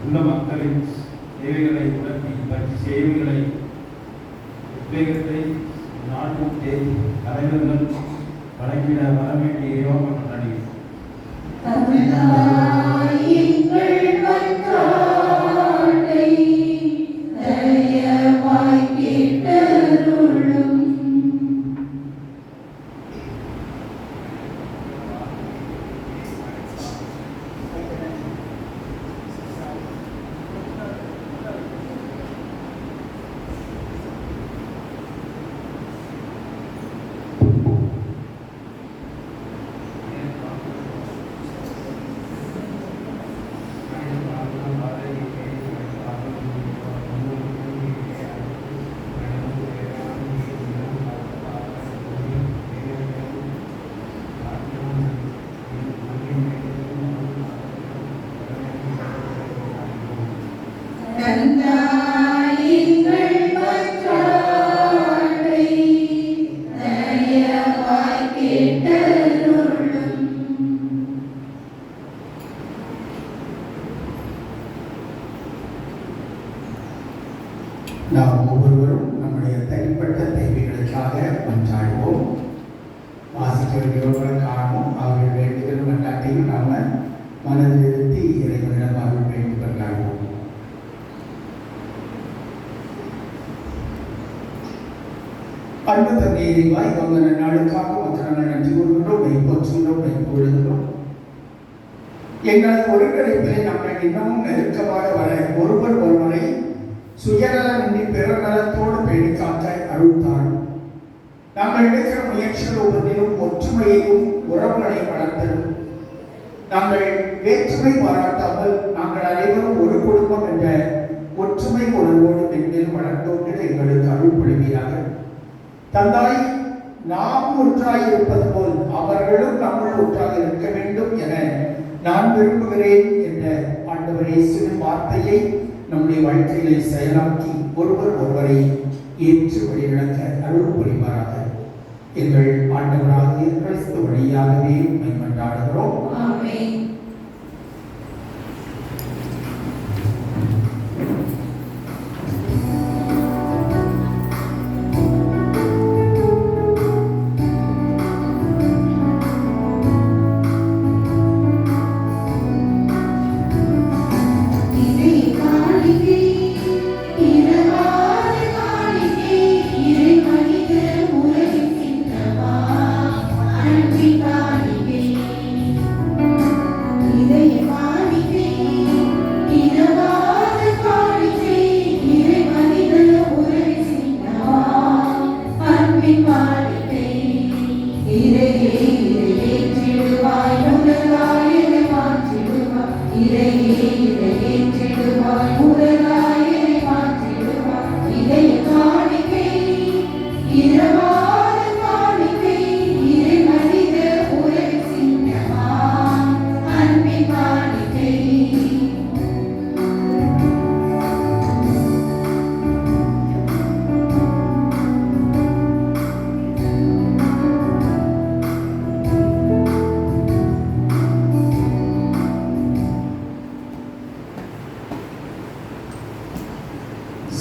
உள்ள மக்களின் சேவைகளை உணர்த்தி பற்றி சேவைகளை உத்வேகத்தை நாட்டும் தலைவர்கள் வழங்கிட வர வேண்டிய யோகம் கொண்டாடி நாம் ஒவ்வொருவரும் நம்முடைய தனிப்பட்ட தேவைகளுக்காக மன்றாடுவோம். வாசிக்க வேண்டியவர்களை காணும் அவர்கள் வேண்டுதல் மன்றாட்டையும் நாம் மனதில் நிறுத்தி இறைவனிடம் அருள் வேண்டி மன்றாடுவோம். அன்பு தந்தை இறைவா, இந்த நாளுக்காக நாங்கள் நன்றி கூறுகின்றோம், மெய்ப்போற்றுகின்றோம், மெய்ப்பொழுகின்றோம். எங்களது ஒருங்கிணைப்பிலே நாங்கள் இன்னமும் நெருக்கமாக வர ஒருவரை சுயநலமின்றி பிறர் நலத்தோடு பேணி காக்க அருள் தாரும். நாங்கள் எடுக்கிற முயற்சிகள் ஒவ்வொன்றிலும் ஒற்றுமையையும் உறவுகளையும் வளர்த்தரும். நாங்கள் வேற்றுமை பாராட்டாமல் நாங்கள் அனைவரும் ஒரு குடும்பம் என்ற ஒற்றுமை உணர்வோடு மென்மேலும் வளர்ந்தோன்று எங்களுக்கு அருள் பொழிவீராக. தந்தாய், நாம் ஒன்றாய் இருப்பது போல் அவர்களும் நம்முள் ஒன்றாக இருக்க வேண்டும் என நான் விரும்புகிறேன் என்ற ஆண்டவர் இயேசுவின் வார்த்தையை நம்முடைய வாழ்க்கையை செயலாக்கி ஒருவரை ஏற்று வழிநடத்த அருள் புரிவாராக. எங்கள் ஆண்டவராகிய கிறிஸ்து வழியாகவே மன்றாடுகிறோம். ஆமென்.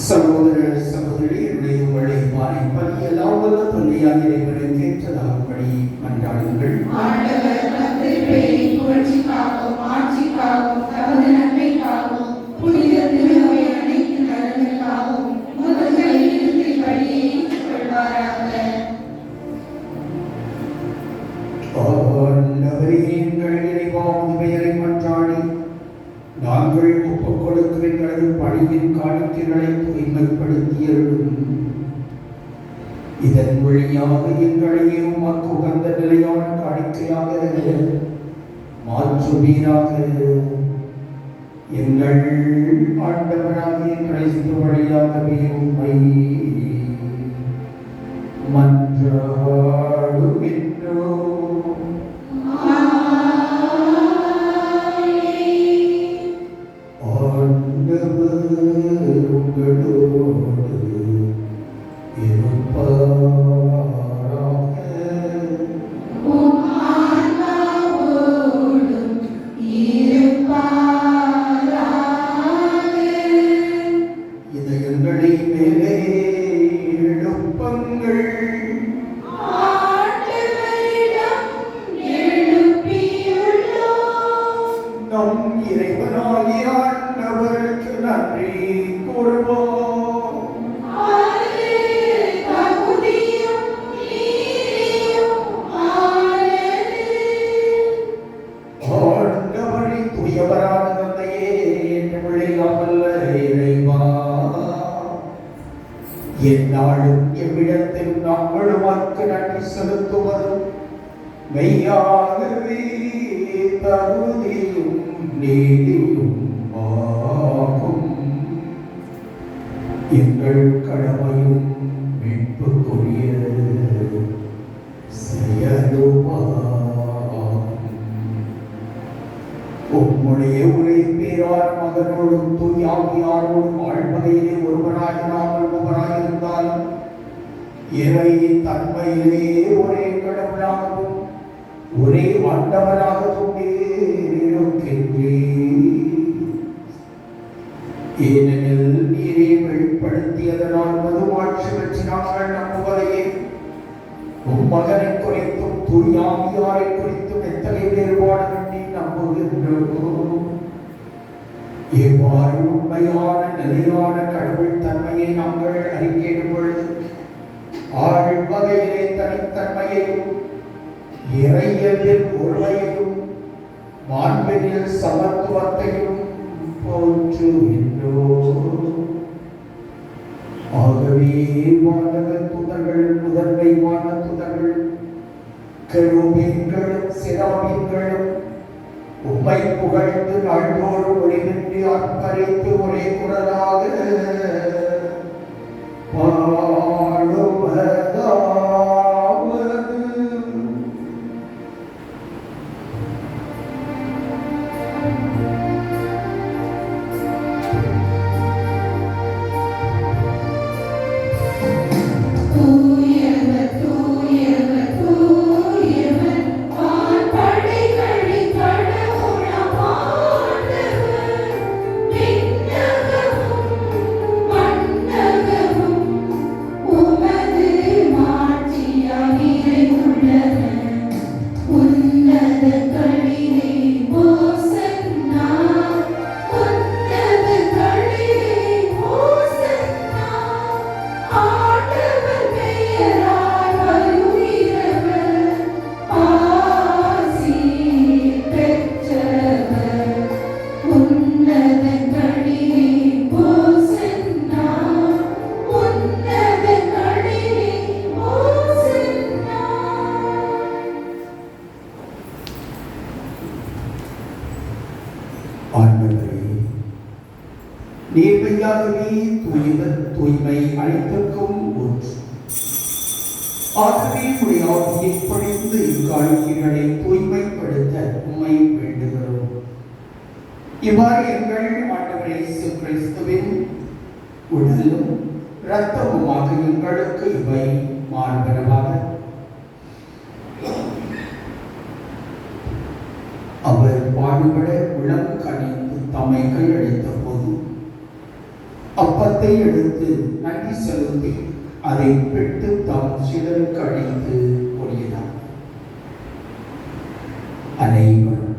சகோதர சகோதரி, என்னுடைய உங்களை வாரி பலி எல்லாம் வல்ல இதன் வழியாக எங்களையும் உமக்கு உகந்த நிலையான காணிக்கையாக மாற்றுவீராக. எங்கள் ஆண்டவராகிய கிறிஸ்து வழியாகவே உம்மை மன்றாடுகின்றோம். ஆண்டவர் உங்களோடு இருப்பாராக. இதயங்களை மேலே எழுப்புங்கள். நம் இறைவனாகிய ஆண்டவருக்கு நன்றி கூறுவோம். ஆண்டவரை தூயவரான தந்தையே, எவ்வழியாமல்ல இறைவா, எந்நாளும் எவ்விடத்தில் நாங்கள் உமக்கு நன்றி செலுத்துவதும் மெய்யாகவே தகுதியும் நீதியும் ஆகும். எங்கள் கடமையும் மீட்புக்குரிய செயலுமாகும். உம்முடைய ஒரே பேரான மகனோடும் தூயாவியாரோடும் வாழ்வகையிலே ஒருவராக நாங்கள் ஒருவராயிருந்தாலும் இறை தன்மையிலே ஒரே கடவுளாகவும் ஒரே ஆண்டவராகவும் ஏனெனில் நீரே வெளிப்படுத்தியதனால் மதுமாட்சி பற்றி நாங்கள் நம்புவதையே உம்மகனை குறித்தும் தூயாவியாரை குறித்தும் எத்தகைய வேறுபாடு நம்புகின்றோம். எவ்வாறு உண்மையான நிலையான கடவுள் தன்மையை நாங்கள் அறிக்கையிடும் பொழுது ஆழ்வகையிலே தனித்தன்மையையும் இறையியலில் ஒருமையையும் மாண்பினில் சமத்துவத்தையும் போற்றுகின்றோம். ஆகவே வானக தூதர்கள், முதன்மை வான தூதர்கள், கெரூபீன்களும் செராபீன்களும் உம்மை புகழ்ந்து நாள்தோறும் ஒளிவின்றி ஆர்ப்பரித்து ஒரே குரலாக பாடுவதாவது: நேர்மையாகவே தூய்மை அனைத்திற்கும் ஒன்று. ஆகவே உடைய ஆவியை பொழிந்து இக்காணிக்கைகளை தூய்மைப்படுத்த உம்மை வேண்டுகிறோம். இவ்வாறு எங்கள் ஆண்டவர் இயேசு கிறிஸ்துவின் உடலும் இரத்தமுமாக எங்களுக்கு இவை மார்பனவாக அவர் பாடுபட உளம் கனிந்து தம்மை கையளித்த போது அப்பத்தை எடுத்து நன்றி செலுத்தி அதை பெற்று தம் சீடருக்கு அளித்து கூறினார்: அனைவரும்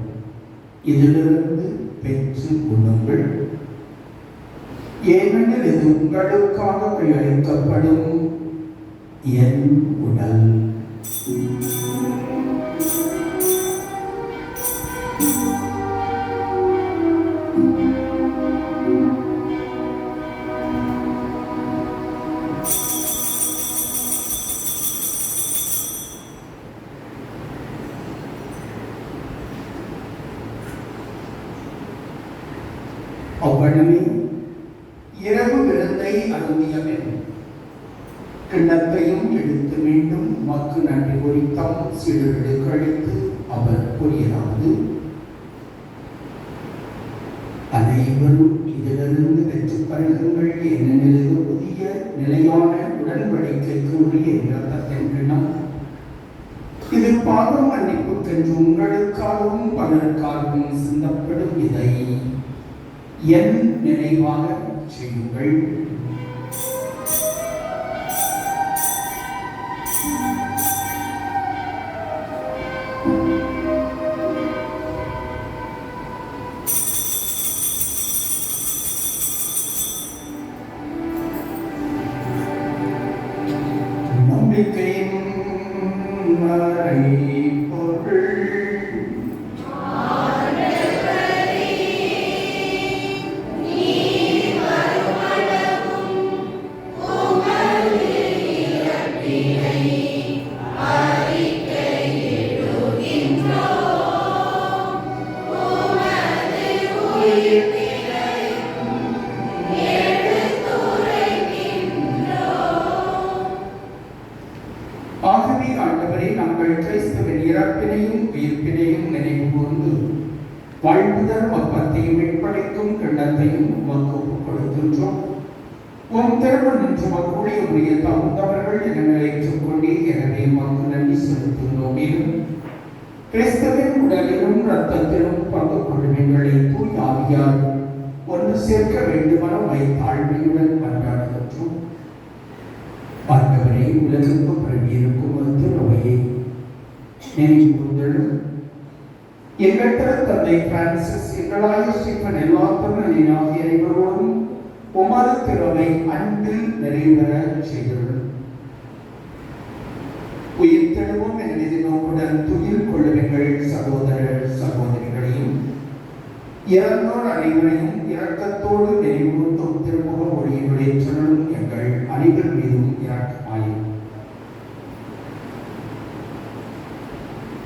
இதிலிருந்து பெற்று உண்ணுங்கள், ஏனெனில் இது உங்களுக்காக கையளிக்கப்படும் என் உடல். அவ்வளவே இரவு விருந்தை அருந்திய பின் கிண்ணத்தையும் எடுத்து மீண்டும் மக்கு நன்றி குறித்தால் சிறுவிடு கழித்து அவர் கூறியதாவது: அனைவரும் இதிலிருந்து பெற்றுப் பருகுங்கள், ஏனெனில் புதிய நிலையான உடன்படிக்கைக்கு உரிய இரத்தத்தின் கிண்ணம். இது பாவ மன்னிப்புக்கென்று உங்களுக்காகவும் பலருக்காகவும் சிந்தப்படும். இதை என் நினைவாக செய்யுங்கள். நம்பிக்கையின் மறைபொருள் ஆகவே ஆண்டவரே, நாங்கள் கிறிஸ்துவின் இறப்பினையும் உயிர்ப்பினையும் நினைவு கூர்ந்து வாழ்வுதல் அப்பத்தையும் மீட்பளிக்கும் கிண்ணத்தையும் உமக்கு ஒப்புக் கொடுக்கின்றோம். உம் திருமண் நின்று மக்களுடைய உரிய தகுந்தவர்கள் என நிலைத்துக் கொண்டே, எனவே உமக்கு நன்றி செலுத்துகிறோம். மேலும் கிறிஸ்துவின் உடலிலும் இரத்தத்திலும் பங்கு கொள்ளுங்களை தூய் ஆவியார் ஒன்று சேர்க்க வேண்டுமென தாழ்மையுடன் கொண்டாடுகின்றோம். ஆண்டவரே, உலகுக்கு பரவியிருக்கும் நோயை நினைவு கூர்ந்தலும் எங்கள் திருத்தந்தை பிரான்சிஸ், எங்களாய ஸ்டீபன் எல்லாத்தவர்களின் ஆகிய அனைவரோடும் உமது திறமை அன்பில் நிறைவேற செய்துள்ளது. உயிர் தெழுவோம் என நோக்குடன் துயில் கொள்ளுங்கள் சகோதர சகோதரிகளையும் இறந்தோர் அனைவரையும் இரக்கத்தோடு நினைவுறுத்தும் திருமுக ஒளியினுடைய சொல்லலும் எங்கள் அனைவர் மீதும் இரக்கமாயும்.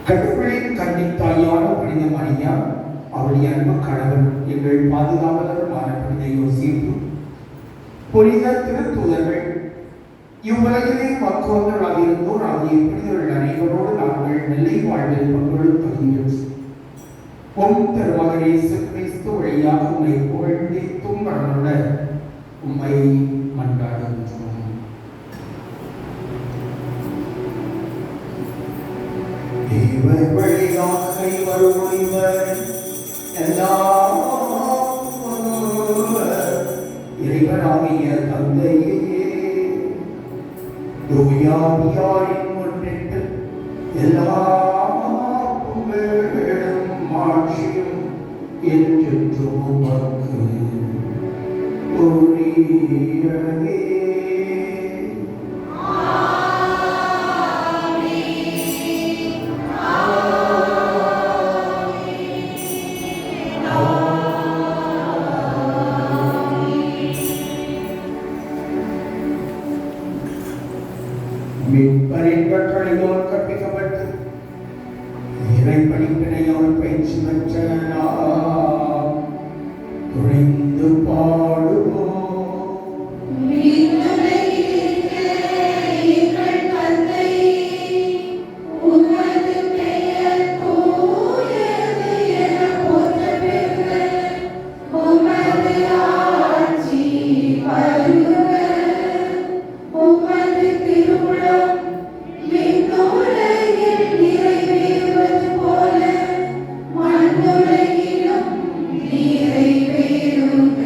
கடவுளின் கன்னித்தாயான புனித மரியா, அவருடைய அன்பு கணவர், எங்கள் பாதுகாவலருமான புனித யோசேப்பு, புனித திருத்தூதர்கள், இவ்வுலகிலே வாக்குவர்களாக இருந்தோர் ஆகிய புனிதர்கள் அனைவரோடு நாங்கள் நெல்லை வாழ்வில் பங்கெடுத்து தகுதியோம். உம் திருமகன் இயேசு கிறிஸ்து வழியாக உம்மை புகழ்ந்தேத்தும் வரனுள்ள உம்மை மன்றாடுகின்றோம். இவர் வழியாக வரும் இவர் எல்லாம் இறைவனாகிய தந்தையே, தூயாவியாரின் முன்னிட்டு எல்லா புகழும் ஆட்சியும் என்றென்றும் உமக்கு உரியதே. மீட்பரின் கட்டளையால் கற்பிக்கப்பட்டு இறை படிப்பினையால் பயிற்சி பெற்ற நாம் துணிந்து பாடுவோம். நிறைவேறுக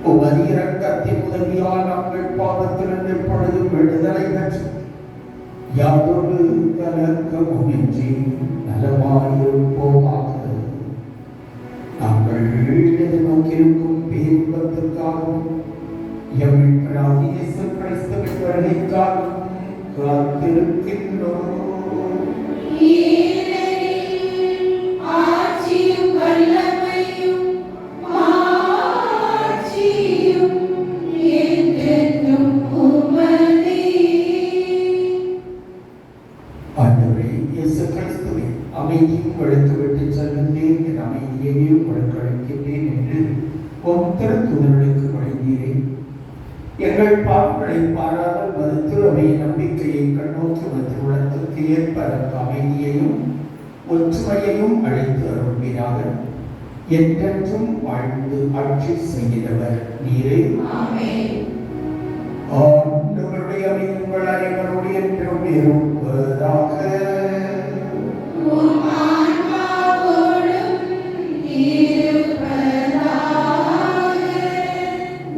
உமது இரக்கத்தின் உதவியால் நாங்கள் பாவத்திலிருந்து எப்பொழுதும் விடுதலை பெற்று யாதொரு கலக்கமுமின்றி நலமாயிருப்போமாக. நாங்கள் எதிர்நோக்கியிருக்கும் பேரின்பத்திற்காகவும் எம் மீட்பராகிய இயேசு கிறிஸ்துவின் வருகைக்காகவும் காத்திருக்கின்றோம். அமைதியும் கொடுத்து விட்டு செல்கின்றேன், என் அமைதியையும் கொடுக்களிக்கின்றேன் என்று உம் திருத்துதர்களுக்கு வழங்கினேன். எங்கள் பாவங்களை பாராமல் மறுத்து அவை நம்பிக்கையை கண்ணோக்கி வந்து உலகத்திற்கு ஏற்ப அதற்கு அமைதியையும் ஒற்றுமையையும் அழைத்து அருள்வீராக. என்றென்றும் வாழ்ந்து ஆட்சி செய்கிறவர் நீரே. ஆண்டவருடைய அமைதி உங்கள் அனைவருடைய என்றும் இருப்பதாக.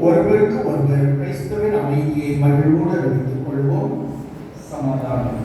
ஒருவருக்கு ஒருவர் கிறிஸ்துவின் அமைதியை மகிழ்வோடு அறிவித்துக் கொள்வோம். சமாதானம்.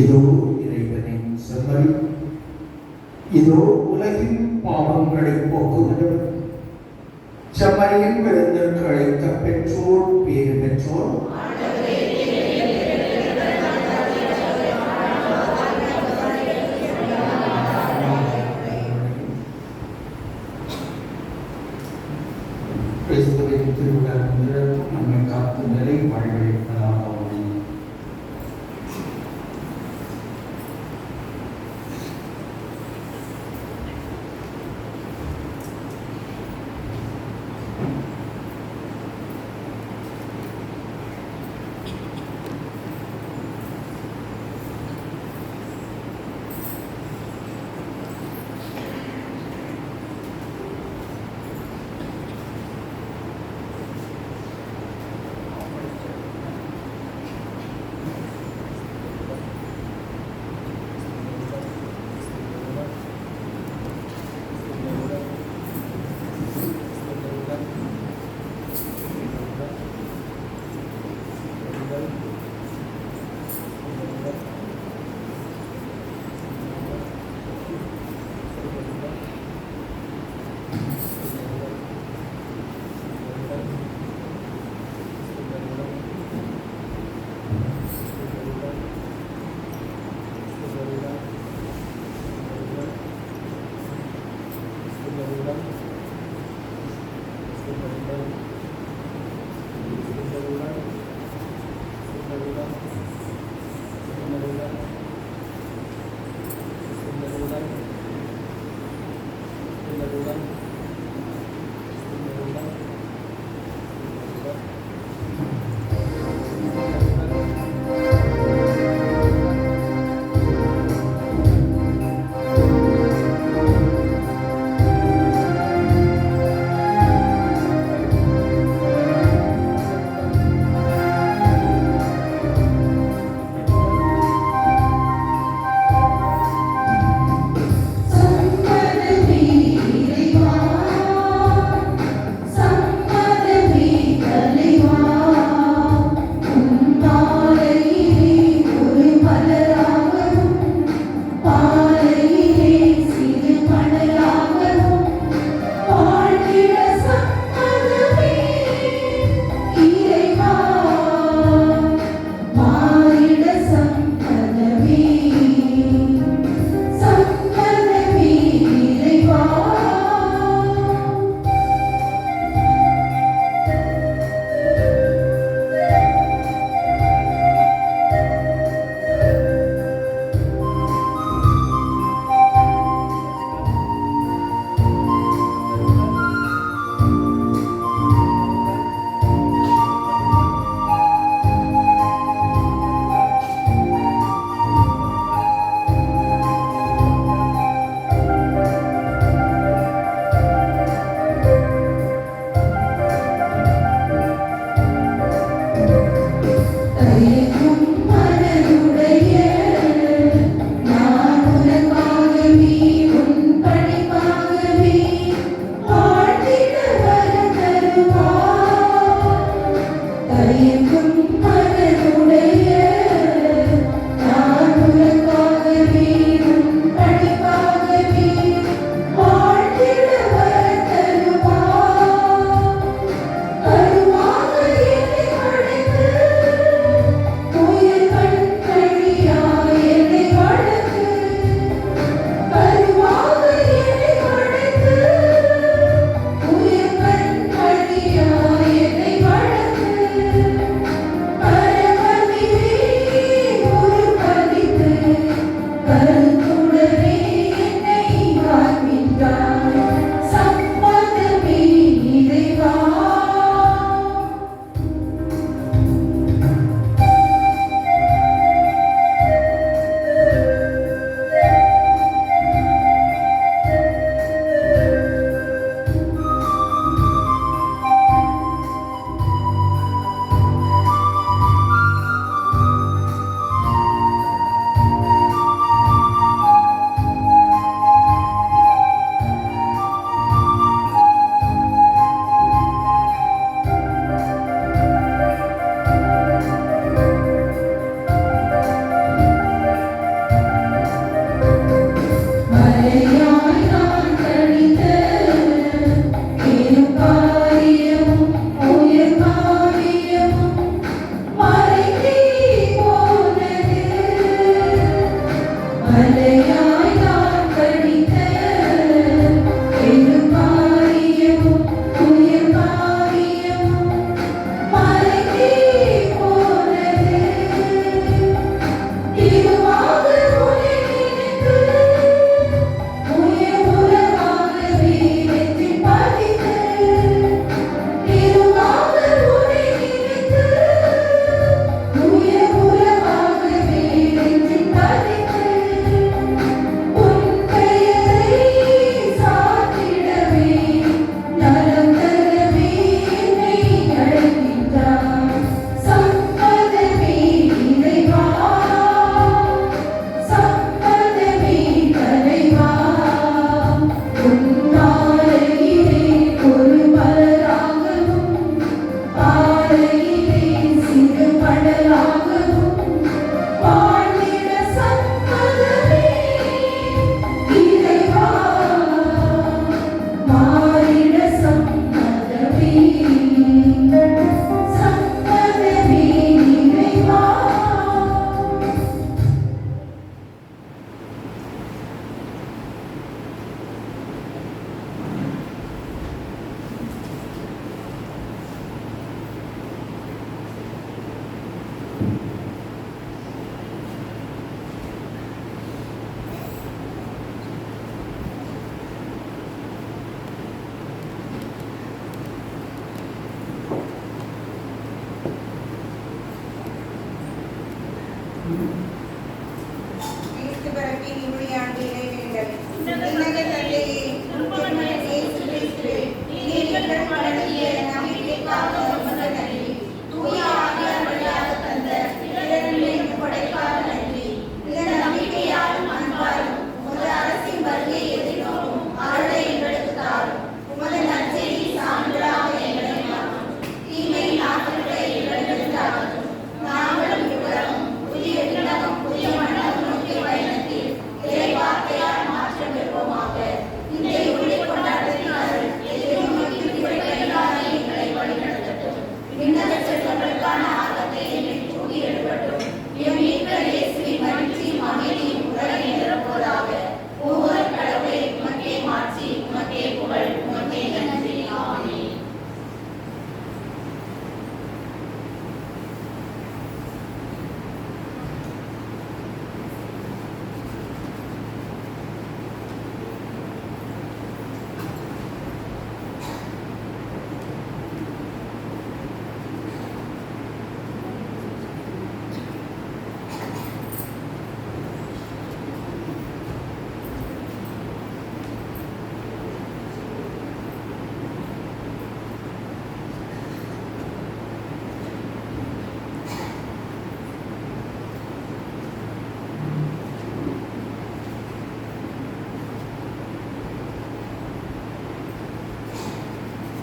இதோ இறைவனின் செம்மறி, இதோ உலகின் பாவங்களை போக்குகிறவர். செம்மறியின் விருந்திற்கு அழைக்க பெற்றோர் பேறு பெற்றோர். கிறிஸ்துவின் திருவுடல் நிறத்தும் நம்மை காத்து நிலை வாழ்வழிப்பதாக.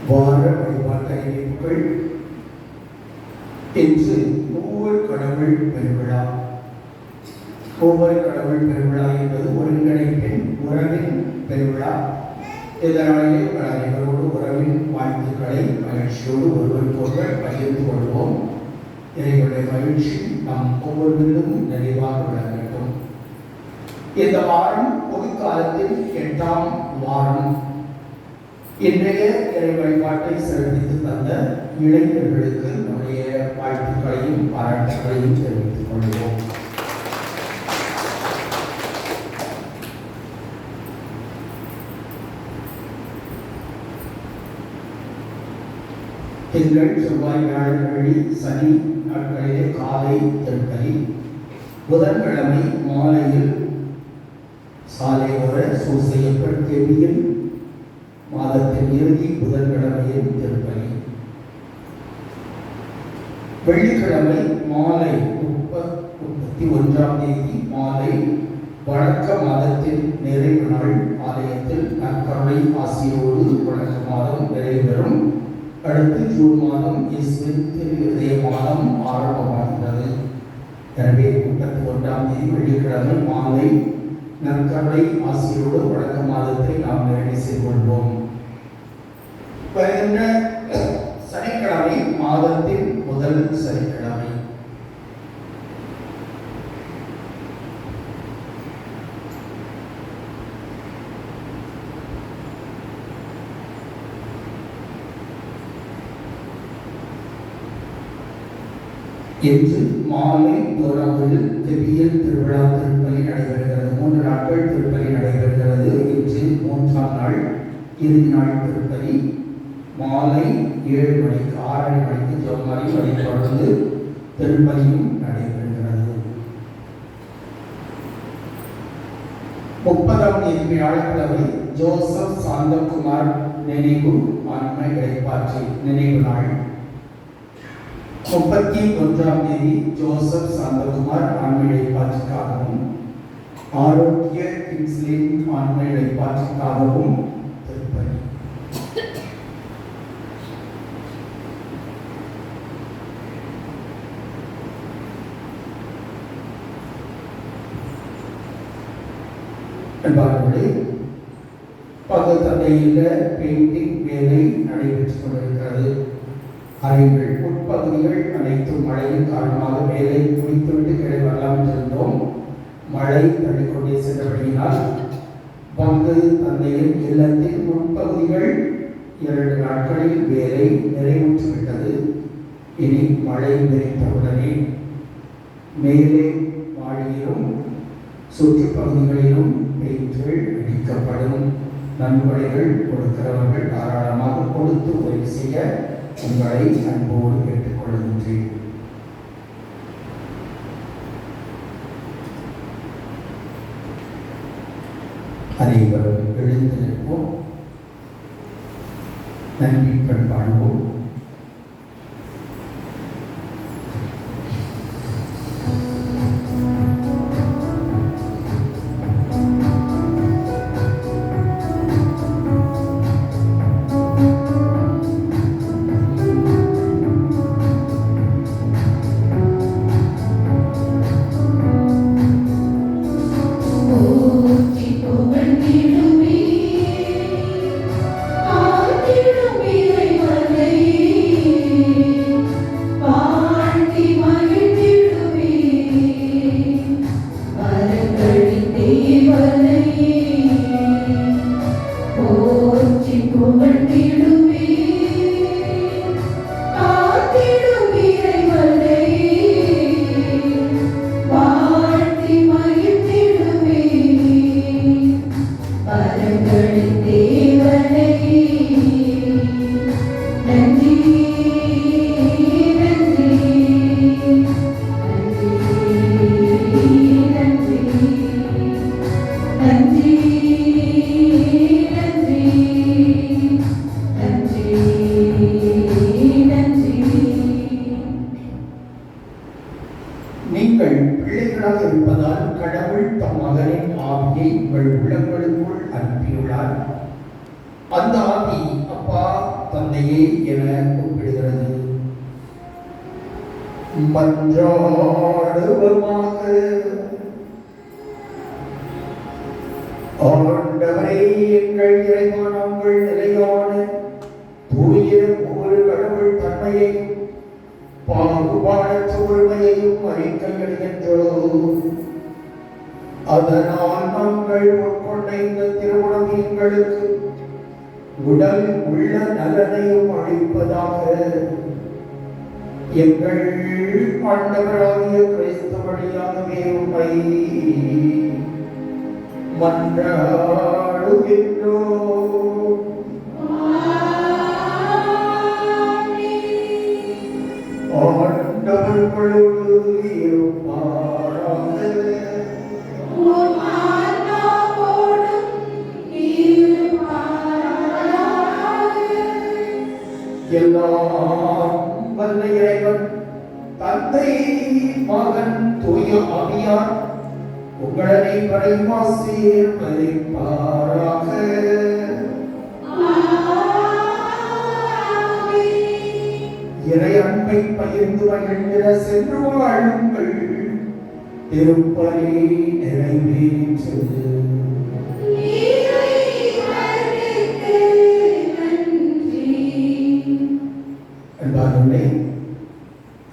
வார வழிபாட்டு அறிவிப்புகள். என்று ஒவ்வொரு கடவுள் பெருவிழா. ஒவ்வொரு கடவுள் பெருவிழா என்பது ஒருங்கிணைப்பின் உறவின் பெருவிழா. இதனாலேயே அனைவரோடு உறவின் வாழ்த்துக்களை மகிழ்ச்சியோடு ஒருவருக்கொருவர் பகிர்ந்து கொள்வோம். இறைவனுடைய மகிழ்ச்சி நம் ஒவ்வொருவரும் நிறைவாக விளங்கட்டும். இந்த வாரம் பொது காலத்தில் 8ஆம் வாரம். இன்றைய இறை வழிபாட்டை சிறப்பித்து தந்த இளைஞர்களுக்கு நம்முடைய வாழ்த்துக்களையும் பாராட்டுகளையும் தெரிவித்துக் கொள்வோம். திங்கள், செவ்வாய், வியாழன், வெள்ளி, சனி நாட்களிலே காலை திருப்பலி, புதன்கிழமை மாலையில் சாலை ஓர சூசையப்பர் தேவியில் மாதத்தின் இறுதி புதன்கிழமையில் திருப்பலி, வெள்ளிக்கிழமை மாலை 31ஆம் தேதி மாலை வழக்க மாதத்தின் நிறைவு நாள் ஆலயத்தில் நற்கருணை ஆசியோடு வழக்க மாதம் நிறைவேறும். அடுத்து ஜூன் மாதம் இயேசுவின் திருவிதய மாதம் ஆரம்பமாகிறது. எனவே 31ஆம் தேதி வெள்ளிக்கிழமை மாலை நற்கருணை ஆசியோடு வழக்க மாதத்தை நாம் நிறைவு செய்து கொள்வோம். வருகின்ற சனிக்கிழமை மாதத்தின் முதல் சனிக்கிழமை. இன்று மாலை தோராவில் தெவியல் திருவிழா திருப்பலி நடைபெறுகிறது. 3 நாட்கள் திருப்பலி நடைபெறுகிறது. இன்று 3ஆம் நாள் இறுதி நாள் திருப்பலி. மாலை 7 மணிக்கு 6:30 மணிக்கு ஜெபமாலை அதைத் தொடர்ந்து திருப்பலியும் நடைபெறுகிறது. 30ஆம் தேதி வியாழக்கிழமை ஜோசப் சாந்தகுமார் நினைவு ஆன்ம இளைப்பாற்றி நினைவு நாள். 31ஆம் தேதி ஜோசப் சாந்தகுமார் ஆன்ம இளைப்பாற்றிக்காகவும் ஆரோக்கிய கிங்ஸ்லின் ஆன்ம இளைப்பாற்றிக்காகவும் திருப்பலி. பகல் தந்தையில் பெயிண்டிங் வேலை நடைபெற்றுக் கொண்டிருக்கிறது. அறைகள் உட்பகுதிகள் அனைத்தும் மழையின் காரணமாக வேலை முடித்துவிட்டு கீழே வரலாம் இருந்தோம். மழை தள்ளிக்கொண்டே சென்றபடியினால் பங்கு தந்தையின் இல்லத்தின் உட்பகுதிகள் 2 நாட்களில் வேலை நிறைவுற்றுவிட்டது. இனி மழை நிறைந்தவுடனே மேலே மாடியிலும் சுற்றுப்பகுதிகளிலும் பெயிண்டுகள் அடிக்கப்படும். நன்கொடைகள் கொடுக்கிறவர்கள் தாராளமாக கொடுத்து உதவி செய்ய உங்களை அன்போடு கேட்டுக்கொள்கின்றேன். அனைவரும் எழுந்து நிற்போம். நன்றி பண்பாடுவோம். நீங்கள் பிள்ளைகளாக இருப்பதால் கடவுள் தம் மகனின் ஆவியை உங்கள் உள்ளங்களுக்குள் அனுப்பியுள்ளார். அந்த ஆவி அப்பா தந்தையே என கூப்பிடுகிறது. மன்றாடுவோமாக. ஆண்டவரே, எங்கள் இறைவா, நாங்கள் நிலையான தூய ஒரு கடவுள் தன்மையை பாகுபாடற்ற ஒருமையையும் அறிக்கையிடுகின்றோம். அதனால் நாங்கள் உட்கொண்ட இந்த திருமணம் எங்களுக்கு உடல் உள்ள நலனையும் அளிப்பதாக. எங்கள் ஆண்டவராகிய கிறிஸ்து வழியாகவே உம்மை மன்றாடுகின்றோம். ஆண்டவர்களோடு இருப்பாராக. எல்லாம் வல்ல இறைவன் தந்தை, மகன், தூய ஆவியார் உங்களை பரிமாசீர்வதிப்பாராக. இறை அன்பை பகிர்ந்து மகிழ்ந்திட சென்று வாழுங்கள். திருப்பலி நிறைவேற்றது. அன்பானவர்களே,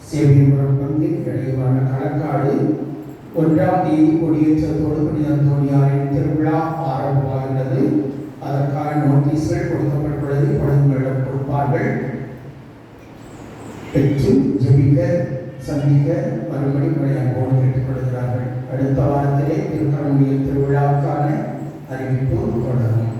சேவியபுரம் பங்கின் இடையிலான களக்காடு 1ஆம் தேதி கொடியேற்றத்தோடு புனித அந்தோணியாரின் திருவிழா ஆரம்பமாகிறது. அதற்கான நோட்டீஸ்கள் கொடுக்கப்பட்டுள்ளது. குழந்தைகளிடம் கொடுப்பார்கள். பெற்று ஜெபிக்க, சந்திக்க மறுபடி அன்போடு கேட்டுக்கொள்கிறார்கள். அடுத்த வாரத்திலே திருக்கரங்குடி திருவிழாவுக்கான அறிவிப்பு தொடரும்.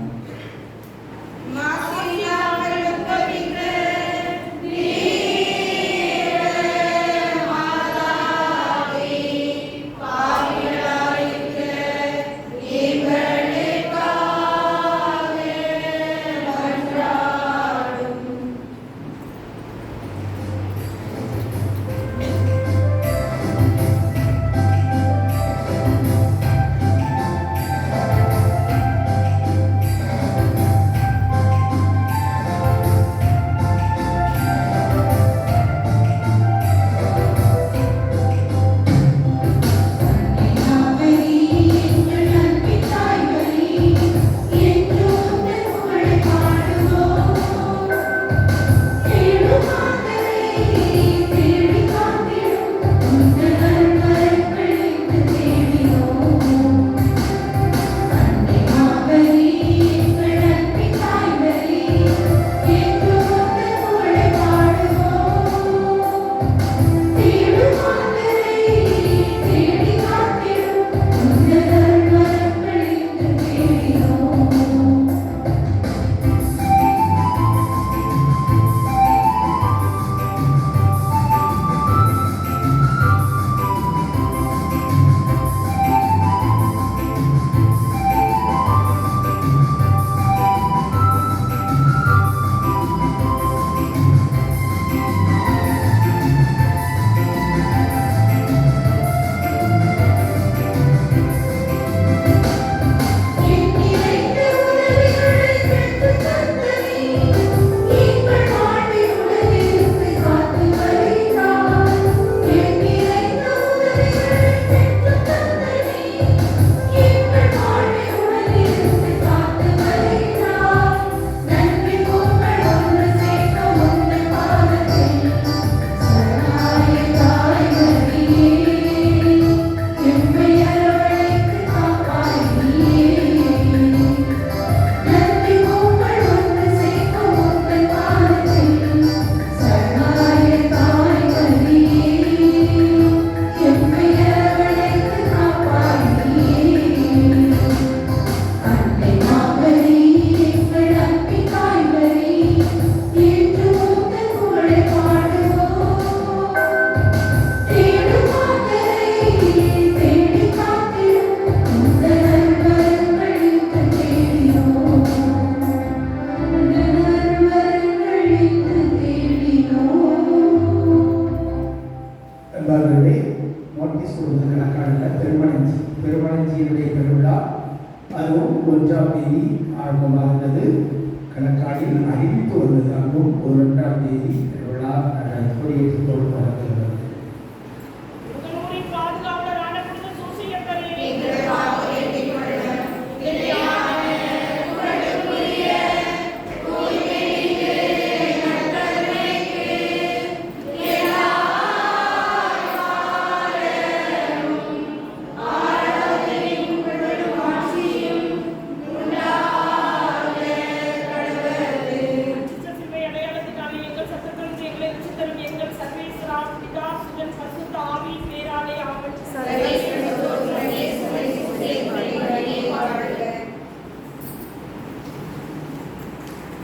திருமணஞ்சியினுடைய பெருவிழா அதுவும் 1ஆம் தேதி ஆரம்பமாகிறது. கணக்காடில் அறிவித்து வந்தது. அங்கும் 1 2ஆம் தேதி திருவிழா கொடியேற்றத்தோடு தொடங்குகிறது.